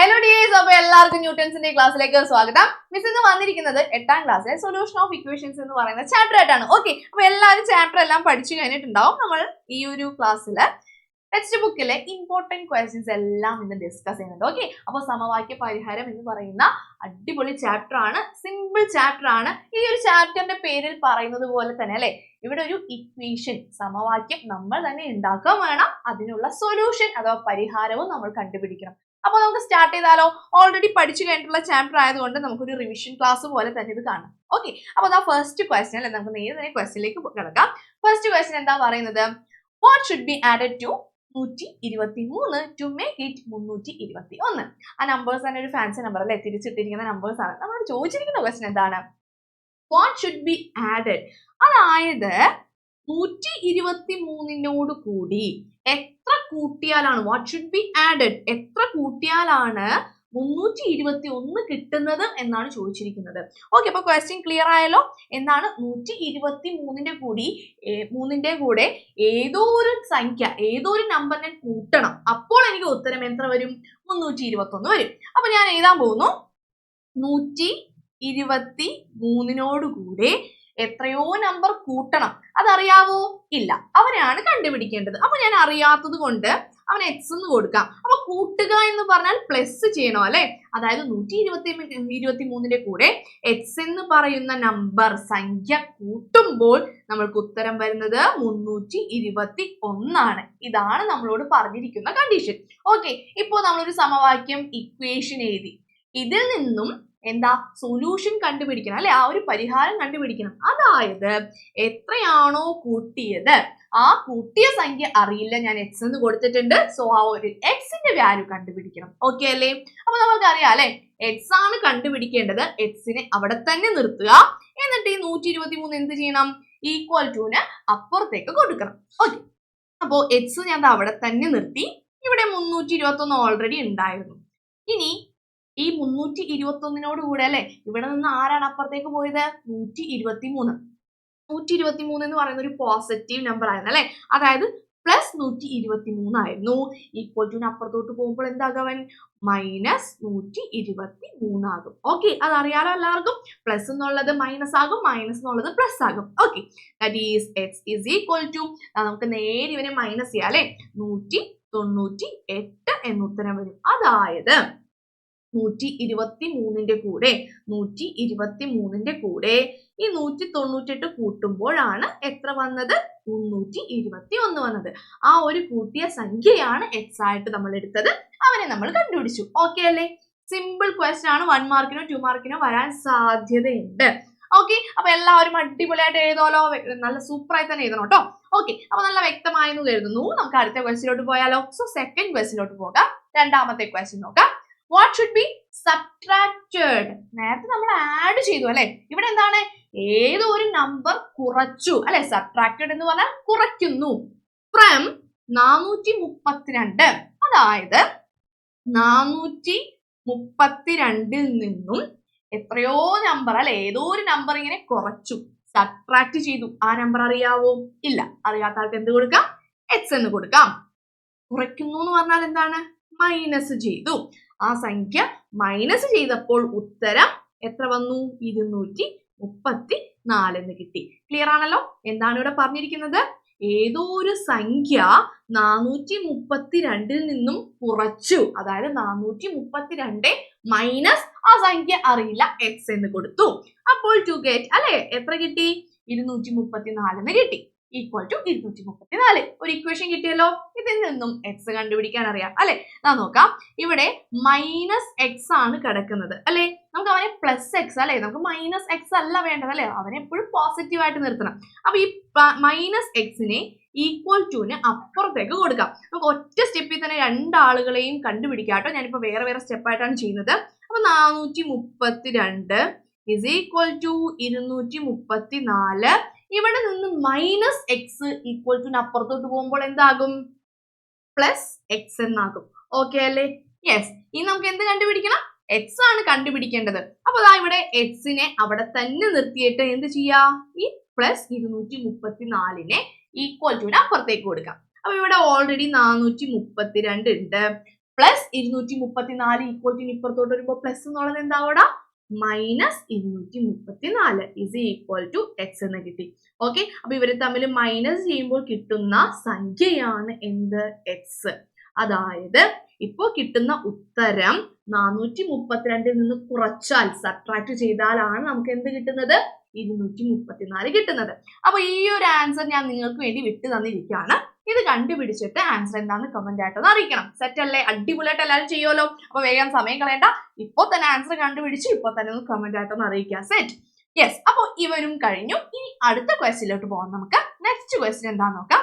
Hello dears, അപ്പോൾ എല്ലാവർക്കും ന്യൂട്ടൺസിന്റെ ക്ലാസ്സിലേക്ക് സ്വാഗതം. മിസ് ഇന്ന് വന്നിരിക്കുന്നത് 8ാം ക്ലാസ്സിലെ സൊല്യൂഷൻ ഓഫ് ഇക്വേഷൻസ് എന്ന് പറയുന്ന ചാപ്റ്റർ ആയിട്ടാണ്. ഓക്കെ, അപ്പോൾ എല്ലാവരും ചാപ്റ്റർ എല്ലാം പഠിച്ചു കഴിഞ്ഞിട്ടുണ്ടാവും. നമ്മൾ ഈ ഒരു ക്ലാസ്സിൽ ടെക്സ്റ്റ് ബുക്കിലെ ഇമ്പോർട്ടന്റ് ക്വസ്റ്റ്യൻസ് എല്ലാം ഇന്ന് ഡിസ്കസ് ചെയ്യുന്നുണ്ട്. ഓക്കെ, അപ്പോൾ സമവാക്യ പരിഹാരം എന്ന് പറയുന്ന അടിപൊളി ചാപ്റ്റർ ആണ്, സിമ്പിൾ ചാപ്റ്റർ ആണ്. ഈ ഒരു ചാപ്റ്ററിന്റെ പേരിൽ പറയുന്നത് പോലെ തന്നെ അല്ലെ, ഇവിടെ ഒരു ഇക്വേഷൻ സമവാക്യം നമ്മൾ തന്നെ ഉണ്ടാക്കാൻ വേണം, അതിനുള്ള സൊല്യൂഷൻ അഥവാ പരിഹാരവും നമ്മൾ കണ്ടുപിടിക്കണം. അപ്പോൾ നമുക്ക് സ്റ്റാർട്ട് ചെയ്താലോ? ഓൾറെഡി പഠിച്ചു കഴിഞ്ഞിട്ടുള്ള ചാപ്റ്റർ ആയതുകൊണ്ട് നമുക്കൊരു റിവിഷൻ ക്ലാസ് പോലെ തന്നെ ഇത് കാണാം. ഓക്കെ, അപ്പോൾ ആ ഫസ്റ്റ് ക്വസ്റ്റ്യൻ അല്ലെ, നമുക്ക് നേരെ തന്നെ ക്വസ്റ്റ്യനിലേക്ക് കിടക്കാം. ഫസ്റ്റ് ക്വസ്റ്റ്യൻ എന്താ പറയുന്നത്? What should be added to 123 to make it 321? ആ നമ്പേഴ്സ് തന്നെ ഒരു ഫാൻസി നമ്പർ അല്ലെ, തിരിച്ചിട്ടിരിക്കുന്ന നമ്പേഴ്സ് ആണ്. നമ്മൾ ചോദിച്ചിരിക്കുന്ന ക്വസ്റ്റ്യൻ എന്താണ്? വാട്ട് ഷുഡ് ബി ആഡഡ്, അതായത് 123 കൂടി എത്ര കൂട്ടിയാലാണ്, വാട്ട് ഷുഡ് ബി ആഡഡ്, എത്ര കൂട്ടിയാലാണ് 321 കിട്ടുന്നത് എന്നാണ് ചോദിച്ചിരിക്കുന്നത്. ഓക്കെ, അപ്പൊ ക്വസ്റ്റ്യൻ ക്ലിയർ ആയല്ലോ. എന്താണ്? 123ന്റെ കൂടെ ഏതോ ഒരു സംഖ്യ, ഏതോ ഒരു നമ്പറിനെ കൂട്ടണം, അപ്പോൾ എനിക്ക് ഉത്തരം എത്ര വരും? 321 വരും. അപ്പൊ ഞാൻ എഴുതാൻ പോകുന്നു, 123 കൂടെ എത്രയോ നമ്പർ കൂട്ടണം. അതറിയാവോ? ഇല്ല, അവരെയാണ് കണ്ടുപിടിക്കേണ്ടത്. അപ്പൊ ഞാൻ അറിയാത്തത് കൊണ്ട് അവന് എക്സ് എന്ന് കൊടുക്കാം. അപ്പൊ കൂട്ടുക എന്ന് പറഞ്ഞാൽ പ്ലസ് ചെയ്യണോ അല്ലെ? അതായത് 123ന്റെ കൂടെ എക്സ് എന്ന് പറയുന്ന നമ്പർ സംഖ്യ കൂട്ടുമ്പോൾ നമ്മൾക്ക് ഉത്തരം വരുന്നത് 321 ആണ്. ഇതാണ് നമ്മളോട് പറഞ്ഞിരിക്കുന്ന കണ്ടീഷൻ. ഓക്കെ, ഇപ്പോൾ നമ്മളൊരു സമവാക്യം ഇക്വേഷൻ എഴുതി, ഇതിൽ നിന്നും എന്താ സൊല്യൂഷൻ കണ്ടുപിടിക്കണം അല്ലെ, ആ ഒരു പരിഹാരം കണ്ടുപിടിക്കണം. അതായത് എത്രയാണോ കൂട്ടിയത്, ആ കൂട്ടിയ സംഖ്യ അറിയില്ല, ഞാൻ എക്സ് എന്ന് കൊടുത്തിട്ടുണ്ട്. സോ ആ ഒരു എക്സിന്റെ വാല്യൂ കണ്ടുപിടിക്കണം. ഓക്കെ അല്ലേ? അപ്പൊ നമുക്ക് അറിയാം അല്ലെ, എക്സ് ആണ് കണ്ടുപിടിക്കേണ്ടത്. എക്സിനെ അവിടെ തന്നെ നിർത്തുക. എന്നിട്ട് ഈ 123 എന്ത് ചെയ്യണം? ഈക്വൽ ടുന് അപ്പുറത്തേക്ക് കൊടുക്കണം. ഓക്കെ, അപ്പോ എക്സ് ഞാൻ അവിടെ തന്നെ നിർത്തി. ഇവിടെ 321 ഓൾറെഡി ഉണ്ടായിരുന്നു. ഇനി ഈ 321 കൂടെ അല്ലെ, ഇവിടെ നിന്ന് ആരാണ് അപ്പുറത്തേക്ക് പോയത്? 123. 123 എന്ന് പറയുന്ന ഒരു പോസിറ്റീവ് നമ്പർ ആയിരുന്നു അല്ലെ, അതായത് പ്ലസ് 123 ആയിരുന്നു. ഈക്വൽ ടു അപ്പുറത്തോട്ട് പോകുമ്പോൾ എന്താകും? മൈനസ് 123 ആകും. ഓക്കെ, അതറിയാലോ എല്ലാവർക്കും. പ്ലസ് എന്നുള്ളത് മൈനസ് ആകും, മൈനസ് എന്നുള്ളത് പ്ലസ് ആകും. Okay, that is X is equal to, നമുക്ക് നേരെ ഇവനെ മൈനസ് ചെയ്യാം അല്ലെ, 198 എന്ന് ഉത്തരം വരും. അതായത് 123ന്റെ കൂടെ ഈ 198 കൂട്ടുമ്പോഴാണ് എത്ര വന്നത്? 321 വന്നത്. ആ ഒരു കൂട്ടിയ സംഖ്യയാണ് എക്സ് ആയിട്ട് നമ്മൾ എടുത്തത്. അവനെ നമ്മൾ കണ്ടുപിടിച്ചു. ഓക്കെ അല്ലേ? സിമ്പിൾ ക്വസ്റ്റ്യൻ ആണ്. 1 മാർക്കിനോ 2 മാർക്കിനോ വരാൻ സാധ്യതയുണ്ട്. ഓക്കെ, അപ്പൊ എല്ലാവരും അടിപൊളിയായിട്ട് എഴുതാലോ, നല്ല സൂപ്പറായി തന്നെ എഴുതണം കേട്ടോ. ഓക്കെ, അപ്പൊ നല്ല വ്യക്തമായെന്ന് കരുതുന്നു. നമുക്ക് അടുത്ത ക്വസ്റ്റ്യനിലോട്ട് പോയാലോ? സോ സെക്കൻഡ് ക്വസ്റ്റ്യനിലോട്ട് പോകാം. രണ്ടാമത്തെ ക്വസ്റ്റ്യൻ നോക്കാം. What should be subtracted? നേരത്തെ നമ്മൾ ആഡ് ചെയ്തു അല്ലെ, ഇവിടെ എന്താണ്? ഏതോ ഒരു നമ്പർ കുറച്ചു അല്ലെ. സബ്ട്രാക്റ്റഡ് എന്ന് പറഞ്ഞാൽ കുറയ്ക്കുന്നു. ഫ്രം 432, അതായത് 432ൽ നിന്നും എത്രയോ നമ്പർ അല്ലെ, ഏതോ ഒരു നമ്പർ ഇങ്ങനെ കുറച്ചു, സബ്ട്രാക്ട് ചെയ്തു. ആ നമ്പർ അറിയാവോ? ഇല്ല, അറിയാത്ത ആൾക്ക് എന്ത് കൊടുക്കാം? എക്സ് എന്ന് കൊടുക്കാം. കുറയ്ക്കുന്നു എന്ന് പറഞ്ഞാൽ എന്താണ്? മൈനസ് ചെയ്തു. ആ സംഖ്യ മൈനസ് ചെയ്തപ്പോൾ ഉത്തരം എത്ര വന്നു? 234 എന്ന് കിട്ടി. ക്ലിയർ ആണല്ലോ? എന്താണ് ഇവിടെ പറഞ്ഞിരിക്കുന്നത്? ഏതോ ഒരു സംഖ്യ 432ൽ നിന്നും കുറച്ചു, അതായത് 432 മൈനസ് ആ സംഖ്യ അറിയില്ല, എക്സ് എന്ന് കൊടുത്തു. അപ്പോൾ ടു ഗെറ്റ് അല്ലെ, എത്ര കിട്ടി? 234 എന്ന് കിട്ടി. Equal to 234. ഒരു ഇക്വേഷൻ കിട്ടിയല്ലോ. ഇതിൽ നിന്നും എക്സ് കണ്ടുപിടിക്കാൻ അറിയാം അല്ലെ. നോക്കാം, ഇവിടെ മൈനസ് എക്സ് ആണ് കിടക്കുന്നത് അല്ലെ. നമുക്ക് അവനെ പ്ലസ് എക്സ് അല്ലെ, നമുക്ക് മൈനസ് എക്സ് അല്ല വേണ്ടത് അല്ലെ, അവനെ എപ്പോഴും പോസിറ്റീവ് ആയിട്ട് നിർത്തണം. അപ്പൊ ഈ മൈനസ് എക്സിനെ ഈക്വൽ ടുന് അപ്പുറത്തേക്ക് കൊടുക്കാം. നമുക്ക് ഒറ്റ സ്റ്റെപ്പിൽ തന്നെ രണ്ടാളുകളെയും കണ്ടുപിടിക്കാം കേട്ടോ. ഞാനിപ്പോ വേറെ വേറെ സ്റ്റെപ്പായിട്ടാണ് ചെയ്യുന്നത്. അപ്പൊ 432 ഇസ് ഈക്വൽ ടു 234. ഇവിടെ നിന്ന് മൈനസ് എക്സ് ഈക്വൽ ടു അപ്പുറത്തോട്ട് പോകുമ്പോൾ എന്താകും? പ്ലസ് എക്സ് എന്നാകും. ഓക്കെ അല്ലേ? യെസ്. ഇനി നമുക്ക് എന്ത് കണ്ടുപിടിക്കണം? എക്സ് ആണ് കണ്ടുപിടിക്കേണ്ടത്. അപ്പൊ അതാ ഇവിടെ എക്സിനെ അവിടെ തന്നെ നിർത്തിയിട്ട് എന്ത് ചെയ്യാ? ഈ പ്ലസ് 234നെ ഈക്വൽ ടു അപ്പുറത്തേക്ക് കൊടുക്കാം. അപ്പൊ ഇവിടെ ഓൾറെഡി 432 ഉണ്ട്. പ്ലസ് 234 ഈക്വൽ ടു ഇപ്പുറത്തോട്ട് വരുമ്പോൾ പ്ലസ് എന്നുള്ളത് എന്താവൂടാ minus 234 is equal to X എന്ന് കിട്ടി. ഓക്കെ, അപ്പൊ ഇവര് തമ്മിൽ മൈനസ് ചെയ്യുമ്പോൾ കിട്ടുന്ന സംഖ്യയാണ് എന്ത് എക്സ്. അതായത് ഇപ്പോ കിട്ടുന്ന ഉത്തരം 432 നിന്ന് കുറച്ചാൽ സബ്ട്രാക്ട് ചെയ്താലാണ് നമുക്ക് എന്ത് കിട്ടുന്നത് 234 കിട്ടുന്നത്. അപ്പൊ ഈ ഒരു ആൻസർ ഞാൻ നിങ്ങൾക്ക് വേണ്ടി വിട്ടു തന്നിരിക്കുകയാണ്. ഇത് കണ്ടുപിടിച്ചിട്ട് ആൻസർ എന്താണെന്ന് കമന്റ് ആയിട്ടൊന്ന് അറിയിക്കണം. സെറ്റ് അല്ലേ? അടിപൊളിയായിട്ട് എല്ലാവരും ചെയ്യുമല്ലോ. അപ്പൊ വേഗം സമയം കളയണ്ട, ഇപ്പൊ തന്നെ ആൻസർ കണ്ടുപിടിച്ച് ഇപ്പൊ തന്നെ ഒന്ന് കമന്റ് ആയിട്ടൊന്ന് അറിയിക്കുക. സെറ്റ്. യെസ്, അപ്പൊ ഇവരും കഴിഞ്ഞു. ഇനി അടുത്ത ക്വസ്റ്റ്യനിലോട്ട് പോകാം. നമുക്ക് നെക്സ്റ്റ് ക്വസ്റ്റ്യൻ എന്താന്ന് നോക്കാം.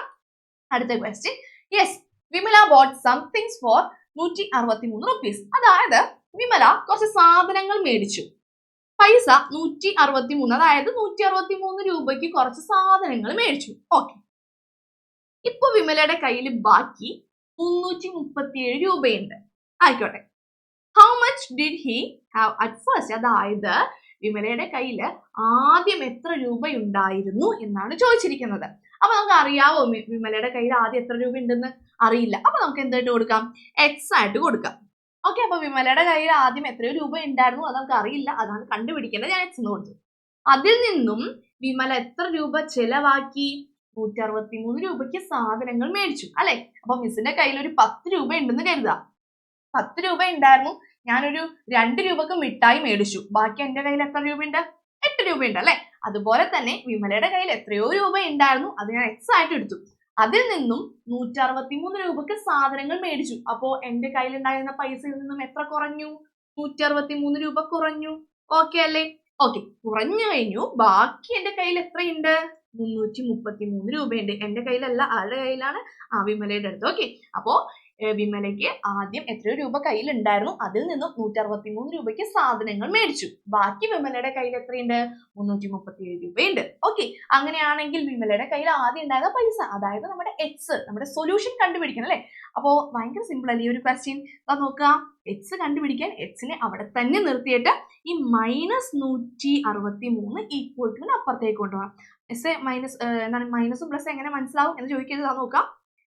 അടുത്ത question, yes, Vimala bought somethings for 163 rupees. അതായത് വിമല കുറച്ച് സാധനങ്ങൾ മേടിച്ചു, പൈസ 163, അതായത് 163 രൂപയ്ക്ക് കുറച്ച് സാധനങ്ങൾ മേടിച്ചു. ഓക്കെ, ഇപ്പൊ വിമലയുടെ കയ്യിൽ ബാക്കി 337 രൂപയുണ്ട്. ആയിക്കോട്ടെ, how much did he have at first? അതായത് വിമലയുടെ കയ്യിൽ ആദ്യം എത്ര രൂപയുണ്ടായിരുന്നു എന്നാണ് ചോദിച്ചിരിക്കുന്നത്. അപ്പൊ നമുക്ക് അറിയാവോ വിമലയുടെ കയ്യിൽ ആദ്യം എത്ര രൂപ ഉണ്ടെന്ന്? അറിയില്ല. അപ്പൊ നമുക്ക് എന്തായിട്ട് കൊടുക്കാം? എക്സ് ആയിട്ട് കൊടുക്കാം. ഓക്കെ, അപ്പൊ വിമലയുടെ കയ്യിൽ ആദ്യം എത്രയോ രൂപ ഉണ്ടായിരുന്നു അത് നമുക്ക് അറിയില്ല, അതാണ് കണ്ടുപിടിക്കേണ്ടത്. ഞാൻ എക്സ് എന്ന് കൊടുത്തു. അതിൽ നിന്നും വിമല എത്ര രൂപ ചെലവാക്കി? 163 രൂപയ്ക്ക് സാധനങ്ങൾ മേടിച്ചു അല്ലെ. അപ്പൊ മിസ്സിന്റെ കയ്യിൽ ഒരു 10 രൂപ ഉണ്ടെന്ന് കരുതുക. 10 രൂപ ഉണ്ടായിരുന്നു, ഞാനൊരു 2 രൂപക്ക് മിഠായി മേടിച്ചു. ബാക്കി എന്റെ കയ്യിൽ എത്ര രൂപയുണ്ട്? 8 രൂപയുണ്ട് അല്ലെ. അതുപോലെ തന്നെ വിമലയുടെ കയ്യിൽ എത്രയോ രൂപ ഉണ്ടായിരുന്നു, അത് ഞാൻ എക്സ് ആയിട്ട് എടുത്തു. അതിൽ നിന്നും 163 രൂപക്ക് സാധനങ്ങൾ മേടിച്ചു. അപ്പോ എന്റെ കയ്യിൽ ഉണ്ടായിരുന്ന പൈസയിൽ നിന്നും എത്ര കുറഞ്ഞു? 163 രൂപ കുറഞ്ഞു. ഓക്കെ അല്ലേ? ഓക്കെ, കുറഞ്ഞു കഴിഞ്ഞു. ബാക്കി എന്റെ കയ്യിൽ എത്രയുണ്ട്? 333 രൂപയുണ്ട്. എന്റെ കയ്യിലല്ല, ആരുടെ കയ്യിലാണ്? വിമലയുടെ അടുത്ത്. ഓക്കെ, അപ്പോ വിമലയ്ക്ക് ആദ്യം എത്രയോ രൂപ കയ്യിൽ ഉണ്ടായിരുന്നു, അതിൽ നിന്നും 163 രൂപയ്ക്ക് സാധനങ്ങൾ മേടിച്ചു. ബാക്കി വിമലയുടെ കയ്യിൽ എത്രയുണ്ട്? 337 രൂപയുണ്ട്. ഓക്കെ, അങ്ങനെയാണെങ്കിൽ വിമലയുടെ കയ്യിൽ ആദ്യം ഉണ്ടായിരുന്ന പൈസ, അതായത് നമ്മുടെ എക്സ്, നമ്മുടെ സൊല്യൂഷൻ കണ്ടുപിടിക്കണം അല്ലെ. അപ്പോ ഭയങ്കര സിമ്പിൾ അല്ലേ ഈ ഒരു ക്വസ്റ്റ്യൻ? നോക്കുക, എക്സ് കണ്ടുപിടിക്കാൻ എക്സിനെ അവിടെ തന്നെ നിർത്തിയിട്ട് ഈ -163 ഈക്വൽ ടു അപ്പുറത്തേക്ക് കൊണ്ടുപോകണം. എസ് മൈനസ് എന്താണ് മൈനസും പ്ലസ് എങ്ങനെ മനസ്സിലാവും എന്ന് ചോദിക്കരുത്. നോക്കാം,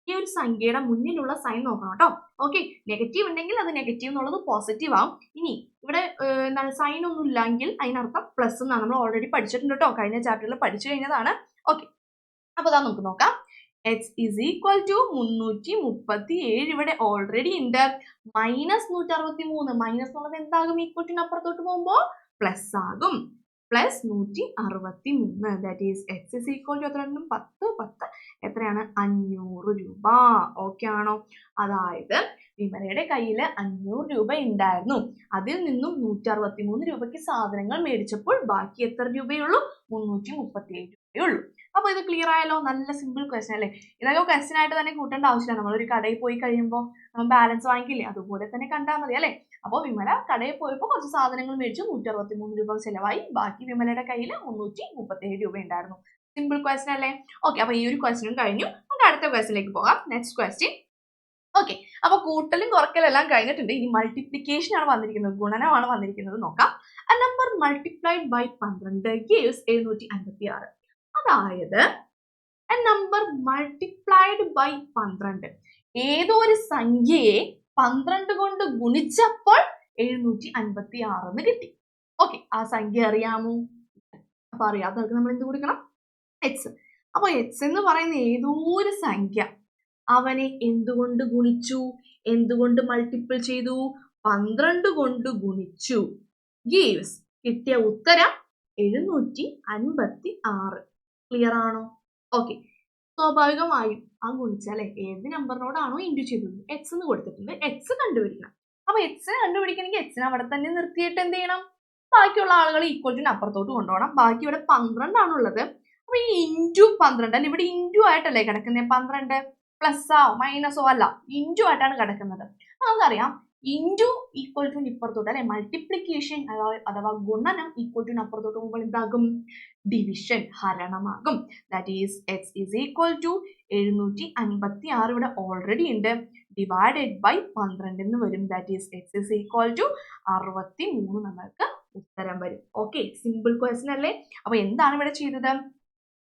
ഈ ഒരു സംഖ്യയുടെ മുന്നിലുള്ള സൈൻ നോക്കണം കേട്ടോ. ഓക്കെ, നെഗറ്റീവ് ഉണ്ടെങ്കിൽ അത് നെഗറ്റീവ് എന്നുള്ളത് പോസിറ്റീവ് ആവും. ഇനി ഇവിടെ എന്താണ് സൈൻ ഒന്നും ഇല്ലെങ്കിൽ അതിനർത്ഥം പ്ലസ് എന്നാണ്. നമ്മൾ ഓൾറെഡി പഠിച്ചിട്ടുണ്ട് കേട്ടോ, കഴിഞ്ഞ ചാപ്റ്ററിൽ പഠിച്ചു കഴിഞ്ഞതാണ്. ഓക്കെ, അപ്പൊ അതാ നമുക്ക് നോക്കാം. എക്സ് ഇസ് ഈക്വൽ ടു 337 ഇവിടെ ഓൾറെഡി ഉണ്ട്. -163, മൈനസ് എന്നുള്ളത് എന്താകും? ഈക്വൽ ടു അപ്പുറത്തോട്ട് പോകുമ്പോൾ പ്ലസ് ആകും. Plus 163, that is X is equal to എത്ര? 10 എത്രയാണ്? 500 രൂപ. ഓക്കെ ആണോ? അതായത് വിമലയുടെ കയ്യിൽ 500 രൂപ ഉണ്ടായിരുന്നു, അതിൽ നിന്നും 163 രൂപയ്ക്ക് സാധനങ്ങൾ മേടിച്ചപ്പോൾ ബാക്കി എത്ര രൂപയുള്ളൂ? 337 രൂപയുള്ളൂ. അപ്പൊ ഇത് ക്ലിയർ ആയല്ലോ? നല്ല സിമ്പിൾ ക്വസ്റ്റ്യൻ അല്ലേ? ഇതൊക്കെ ക്വസ്റ്റ്യൻ ആയിട്ട് തന്നെ കൂട്ടേണ്ട ആവശ്യമില്ല. നമ്മളൊരു കടയിൽ പോയി കഴിയുമ്പോൾ നമ്മൾ ബാലൻസ് വാങ്ങിക്കില്ലേ, അതുപോലെ തന്നെ കണ്ടാൽ മതി അല്ലെ. അപ്പോൾ വിമല കടയിൽ പോയപ്പോൾ കുറച്ച് സാധനങ്ങൾ മേടിച്ചു, 163 രൂപ ചെലവായി. ബാക്കി വിമലയുടെ കയ്യിൽ 337 രൂപ ഉണ്ടായിരുന്നു. സിമ്പിൾ ക്വസ്റ്റ്യൻ അല്ലേ? ഓക്കെ, അപ്പൊ ഈ ഒരു ക്വസ്റ്റ്യനും കഴിഞ്ഞു. നമുക്ക് അടുത്ത ക്വസ്റ്റ്യനിലേക്ക് പോകാം. Next question. ഓക്കെ, അപ്പൊ കൂട്ടലും കുറക്കലും എല്ലാം കഴിഞ്ഞിട്ടുണ്ട്. ഇനി മൾട്ടിപ്ലിക്കേഷൻ ആണ് വന്നിരിക്കുന്നത്, ഗുണനമാണ് വന്നിരിക്കുന്നത്. നോക്കാം. A number multiplied by 12 gives 756. അതായത് a number multiplied by 12, ഏതോ ഒരു സംഖ്യയെ 12 കൊണ്ട് ഗുണിച്ചപ്പോൾ 756 എന്ന് കിട്ടി. ഓക്കെ, ആ സംഖ്യ അറിയാമോ? അപ്പൊ അറിയാത്തവർക്ക് നമ്മൾ എന്ത് കൊടുക്കണം? എക്സ്. അപ്പൊ എക്സ് എന്ന് പറയുന്ന ഏതോ ഒരു സംഖ്യ അവനെ എന്തുകൊണ്ട് ഗുണിച്ചു? എന്തുകൊണ്ട് മൾട്ടിപ്പിൾ ചെയ്തു? 12 കൊണ്ട് ഗുണിച്ചു. ഗീവ്സ്, കിട്ടിയ ഉത്തരം 756. ക്ലിയർ ആണോ? ഓക്കെ, സ്വാഭാവികമായും ആ ഗുണിച്ചാലേ ഏത് നമ്പറിനോടാണോ ഇൻഡു ചെയ്തത് എക്സ് എന്ന് കൊടുത്തിട്ടുണ്ട്, എക്സ് കണ്ടുപിടിക്കണം. അപ്പൊ എക്സിനെ കണ്ടുപിടിക്കണമെങ്കിൽ എക്സിനെ അവിടെ തന്നെ നിർത്തിയിട്ട് എന്ത് ചെയ്യണം? ബാക്കിയുള്ള ആളുകൾ ഈക്വൽ ടു അപ്പുറത്തോട്ട് കൊണ്ടുപോകണം. ബാക്കി ഇവിടെ 12 ആണുള്ളത്. അപ്പൊ ഈ ഇൻറ്റു 12 അല്ല, ഇവിടെ ഇൻറ്റു ആയിട്ടല്ലേ കിടക്കുന്നത്? 12 പ്ലസ്സോ മൈനസോ അല്ല, ഇൻറ്റു ആയിട്ടാണ് കിടക്കുന്നത്. നമുക്കറിയാം ഇൻറ്റു ഈക്വൽ ടു ഇപ്പുറത്തോട്ട് അല്ലെ, മൾട്ടിപ്ലിക്കേഷൻ അഥവാ ഗുണനം ഈക്വൽ ടു അപ്പുറത്തോട്ട് പോകുമ്പോൾ എന്താകും? ഡിവിഷൻ, ഹരണമാകും. That is X is equal to 756 ഇവിടെ ഓൾറെഡി ഉണ്ട്, ഡിവൈഡഡ് ബൈ 12 എന്ന് വരും. That is X is equal to 63 നമ്മൾക്ക് ഉത്തരം വരും. ഓക്കെ, സിമ്പിൾ ക്വസ്റ്റ്യൻ അല്ലേ? അപ്പൊ എന്താണ് ഇവിടെ ചെയ്തത്?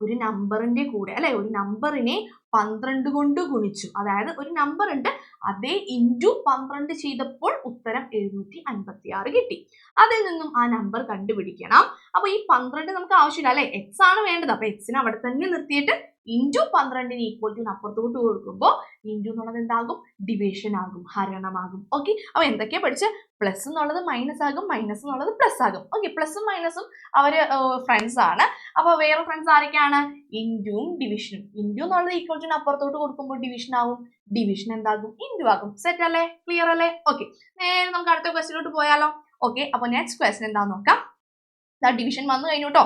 ഒരു നമ്പറിന്റെ കൂടെ അല്ലെ, ഒരു നമ്പറിനെ 12 കൊണ്ട് ഗുണിച്ചു. അതായത് ഒരു നമ്പർ ഉണ്ട്, അതേ ഇൻറ്റു 12 ചെയ്തപ്പോൾ ഉത്തരം 756 കിട്ടി. അതിൽ നിന്നും ആ നമ്പർ കണ്ടുപിടിക്കണം. അപ്പൊ ഈ 12 നമുക്ക് ആവശ്യമില്ല അല്ലെ, എക്സ് ആണ് വേണ്ടത്. അപ്പൊ എക്സിനെ അവിടെ തന്നെ നിർത്തിയിട്ട് ഇൻറ്റു 12 ഈക്വൽ ടു അപ്പുറത്തോട്ട് കൊടുക്കുമ്പോൾ ഇൻറ്റു എന്നുള്ളത് എന്താകും, ഡിവിഷൻ ആകും, ഹരണമാകും. ഓക്കെ, അപ്പൊ എന്തൊക്കെയാ പഠിച്ച്, പ്ലസ് എന്നുള്ളത് മൈനസ് ആകും, മൈനസ് എന്നുള്ളത് പ്ലസ് ആകും. ഓക്കെ, പ്ലസും മൈനസും അവര് ഫ്രണ്ട്സ് ആണ്. അപ്പൊ വേറെ ഫ്രണ്ട്സ് ആരൊക്കെയാണ്, ഇൻറ്റുവും ഡിവിഷനും. ഇൻറ്റു എന്നുള്ളത് ഈക്വൽ ടു അപ്പുറത്തോട്ട് കൊടുക്കുമ്പോൾ ഡിവിഷൻ ആവും, ഡിവിഷൻ എന്താകും, ഇൻറ്റു ആകും. സെറ്റ് അല്ലേ, ക്ലിയർ അല്ലേ? ഓക്കെ, നേരെ നമുക്ക് അടുത്ത ക്വസ്റ്റിനോട്ട് പോയാലോ. ഓക്കെ, അപ്പൊ നെക്സ്റ്റ് ക്വസ്റ്റൻ എന്താന്ന് നോക്കാം. ഡിവിഷൻ വന്നു കഴിഞ്ഞു കേട്ടോ.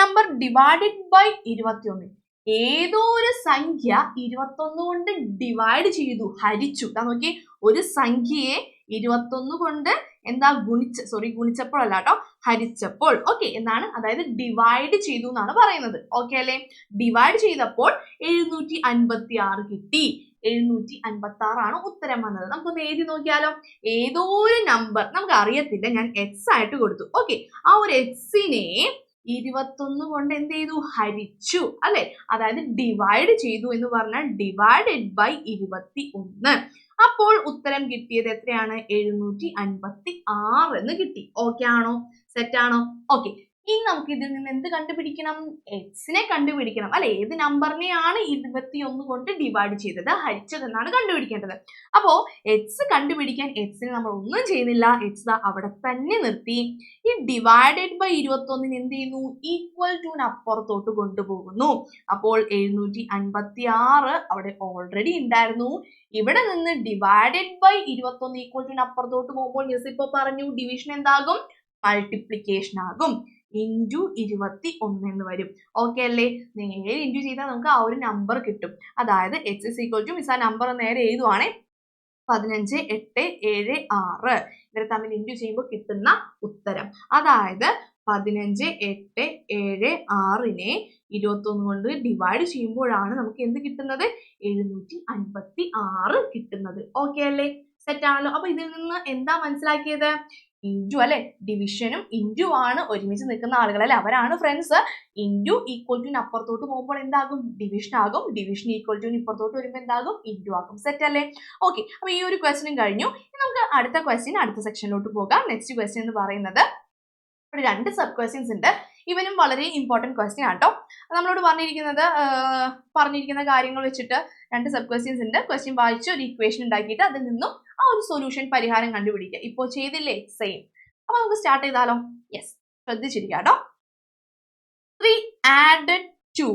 Number divided by 21. ഏതോ ഒരു സംഖ്യ 21 കൊണ്ട് ഡിവൈഡ് ചെയ്തു, ഹരിച്ചു. നോക്കി, ഒരു സംഖ്യയെ 21 കൊണ്ട് എന്താ ഗുണിച്ചപ്പോഴല്ല കേട്ടോ, ഹരിച്ചപ്പോൾ. ഓക്കെ എന്നാണ്, അതായത് ഡിവൈഡ് ചെയ്തു എന്നാണ് പറയുന്നത്. ഓക്കെ അല്ലേ? ഡിവൈഡ് ചെയ്തപ്പോൾ 756 കിട്ടി. 756 ആണ് ഉത്തരം വന്നത്. നമുക്കൊന്ന് എഴുതി നോക്കിയാലോ. ഏതോ ഒരു നമ്പർ നമുക്ക് അറിയത്തില്ല, ഞാൻ എക്സ് ആയിട്ട് കൊടുത്തു. ഓക്കെ, ആ ഒരു എക്സിനെ 21 കൊണ്ട് എന്ത് ചെയ്തു, ഹരിച്ചു അല്ലെ. അതായത് ഡിവൈഡ് ചെയ്തു എന്ന് പറഞ്ഞാൽ ഡിവൈഡഡ് ബൈ 21. അപ്പോൾ ഉത്തരം കിട്ടിയത് എത്രയാണ്, 756 എന്ന് കിട്ടി. ഓക്കെ ആണോ, സെറ്റ് ആണോ? ഓക്കെ, ഇനി നമുക്ക് ഇതിൽ നിന്ന് എന്ത് കണ്ടുപിടിക്കണം, എക്സിനെ കണ്ടുപിടിക്കണം അല്ലെ. ഏത് നമ്പറിനെയാണ് 21 കൊണ്ട് ഡിവൈഡ് ചെയ്തത്, ഹരിച്ചത് എന്നാണ് കണ്ടുപിടിക്കേണ്ടത്. അപ്പോ എക്സ് കണ്ടുപിടിക്കാൻ എക്സിനെ നമ്മൾ ഒന്നും ചെയ്യുന്നില്ല, എക്സ് അവിടെ തന്നെ നിർത്തി. ഈ ഡിവൈഡഡ് ബൈ 21 എന്ത് ചെയ്യുന്നു, ഈക്വൽ ടു അപ്പുറത്തോട്ട് കൊണ്ടുപോകുന്നു. അപ്പോൾ 756 അവിടെ ഓൾറെഡി ഉണ്ടായിരുന്നു. ഇവിടെ നിന്ന് ഡിവൈഡഡ് ബൈ 21 ഈക്വൽ ടു അപ്പുറത്തോട്ട് പോകുമ്പോൾ മിസ് ഇപ്പൊ പറഞ്ഞു, ഡിവിഷൻ എന്താകും, മൾട്ടിപ്ലിക്കേഷൻ ആകും. ഇൻറ്റു 21 എന്ന് വരും. ഓക്കെ അല്ലേ? നേരെ ഇൻറ്റു ചെയ്താൽ നമുക്ക് ആ ഒരു നമ്പർ കിട്ടും. അതായത് X is equal to, miss ആ നമ്പർ നേരെ എഴുതുവാണേ, 15, 8, 7, 6 ഇവരെ തമ്മിൽ ഇൻറ്റു ചെയ്യുമ്പോൾ കിട്ടുന്ന ഉത്തരം. അതായത് 15, 8, 7, 6നെ 21 കൊണ്ട് ഡിവൈഡ് ചെയ്യുമ്പോഴാണ് നമുക്ക് എന്ത് കിട്ടുന്നത്, 756 കിട്ടുന്നത്. ഓക്കെ അല്ലേ? സെറ്റ് ആണല്ലോ. അപ്പൊ ഇതിൽ നിന്ന് എന്താ മനസ്സിലാക്കിയത്, ഇൻറ്റു അല്ലെ, ഡിവിഷനും ഇൻറ്റു ആണ് ഒരുമിച്ച് നിൽക്കുന്ന ആളുകൾ അല്ലെ, അവരാണ് ഫ്രണ്ട്സ്. ഇൻറ്റു ഈക്വൽ ടു അപ്പുറത്തോട്ട് പോകുമ്പോൾ എന്താകും, ഡിവിഷൻ ആകും. ഡിവിഷൻ ഈക്വൽ ടു ഇപ്പുറത്തോട്ട് വരുമ്പോൾ എന്താകും, ഇൻറ്റു ആകും. സെറ്റ് അല്ലേ? ഓക്കെ, അപ്പൊ ഈ ഒരു ക്വസ്റ്റ്യൻ കഴിഞ്ഞു. നമുക്ക് അടുത്ത ക്വസ്റ്റ്യൻ അടുത്ത സെക്ഷനിലോട്ട് പോകാം. നെക്സ്റ്റ് ക്വസ്റ്റ്യൻ എന്ന് പറയുന്നത്, ഇവിടെ 2 സബ് ക്വസ്റ്റ്യൻസ് ഉണ്ട്. ഇവനും വളരെ ഇമ്പോർട്ടൻറ്റ് ക്വസ്റ്റ്യൻ ആട്ടോ. നമ്മളോട് പറഞ്ഞിരിക്കുന്ന കാര്യങ്ങൾ വെച്ചിട്ട് 2 സബ് ക്വസ്റ്റ്യൻസ് ഉണ്ട്. ക്വസ്റ്റ്യൻ വായിച്ച് ഒരു ഇക്വേഷൻ ഉണ്ടാക്കിയിട്ട് അതിൽ നിന്നും ആ ഒരു സൊല്യൂഷൻ പരിഹാരം കണ്ടുപിടിക്കുക. ഇപ്പോൾ ചെയ്തില്ലേ, സെയിം. അപ്പൊ നമുക്ക് സ്റ്റാർട്ട് ചെയ്താലോ. യെസ്, ശ്രദ്ധിച്ചിരിക്കുക കേട്ടോ. 3 added to